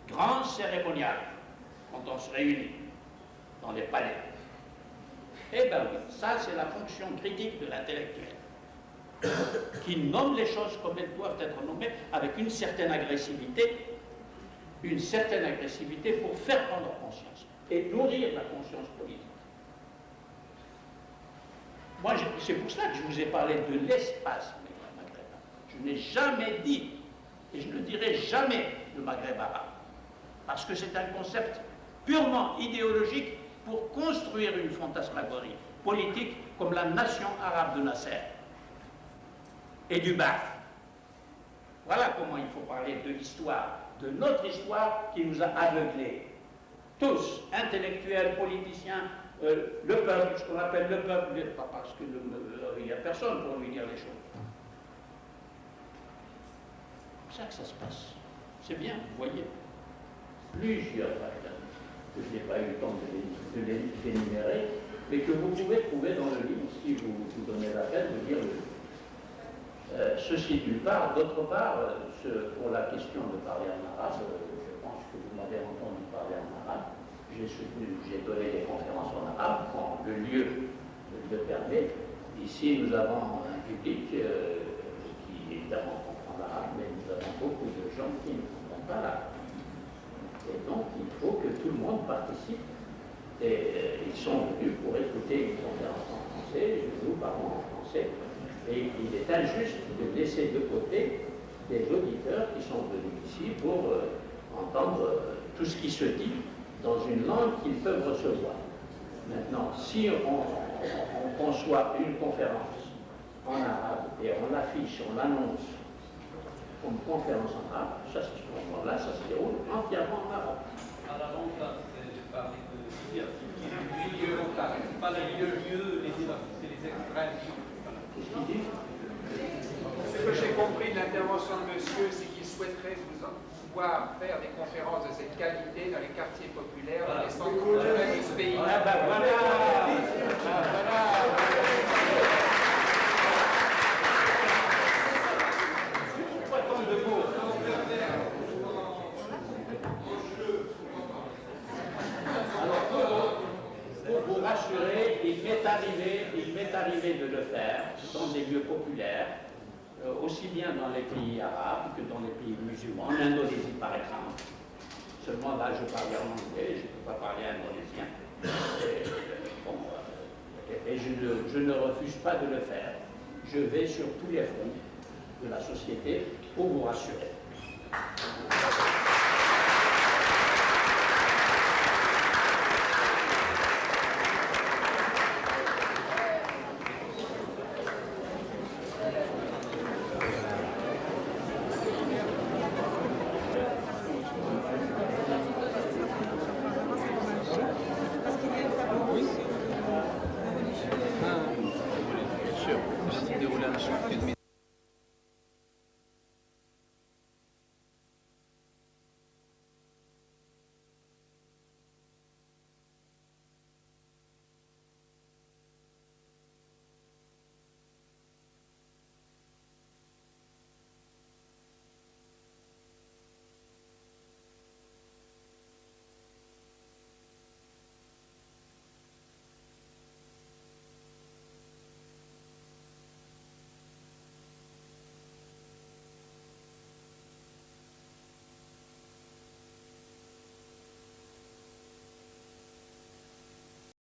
Speaker 1: Grand cérémonial, quand on se réunit dans les palais. Eh bien oui, ça c'est la fonction critique de l'intellectuel, qui nomme les choses comme elles doivent être nommées, avec une certaine agressivité pour faire prendre conscience et nourrir la conscience politique. Moi, c'est pour cela que je vous ai parlé de l'espace maghrébin. Je n'ai jamais dit, et je ne dirai jamais, le Maghreb arabe, parce que c'est un concept purement idéologique pour construire une fantasmagorie politique comme la nation arabe de Nasser et du Ba'ath. Voilà comment il faut parler de l'histoire, de notre histoire qui nous a aveuglés. Tous, intellectuels, politiciens, le peuple, ce qu'on appelle le peuple, pas parce qu'il n'y a personne pour lui dire les choses. C'est ça que ça se passe. C'est bien, vous voyez. Plusieurs facteurs que je n'ai pas eu le temps de les énumérer, mais que vous pouvez trouver dans le livre si vous vous donnez la peine de lire le livre. Ceci d'une part. D'autre part, pour la question de parler en arabe, je pense que vous m'avez entendu parler en arabe. J'ai donné des conférences en arabe quand le lieu le permet. Ici, nous avons un public qui évidemment comprend l'arabe, mais nous avons beaucoup de gens qui ne comprennent pas l'arabe. Et donc, il faut que tout le monde participe. Et ils sont venus pour écouter une conférence en français, je nous parlons en français. Et il est injuste de laisser de côté des auditeurs qui sont venus ici pour entendre tout ce qui se dit dans une langue qu'ils peuvent recevoir. Maintenant, si on conçoit une conférence en arabe et on l'affiche, on l'annonce comme conférence en arabe, ça, à ce moment-là, ça se déroule entièrement en arabe.
Speaker 5: À la langue, c'est pas le milieu local, c'est pas le lieu, c'est les extrêmes.
Speaker 1: Qu'est-ce qu'il dit?
Speaker 7: Ce que j'ai compris de l'intervention de monsieur, c'est qu'il souhaiterait pouvoir faire des conférences de cette qualité dans les quartiers populaires, dans les centres culturels de ce pays.
Speaker 1: Ah ben voilà. Pas tant de mots. Alors, pour vous rassurer, il m'est arrivé de le faire dans des lieux populaires, aussi bien dans les pays arabes que dans les pays musulmans, en Indonésie par exemple. Seulement là, je parlais en anglais, je ne peux pas parler indonésien. Et je ne refuse pas de le faire. Je vais sur tous les fronts de la société pour vous rassurer.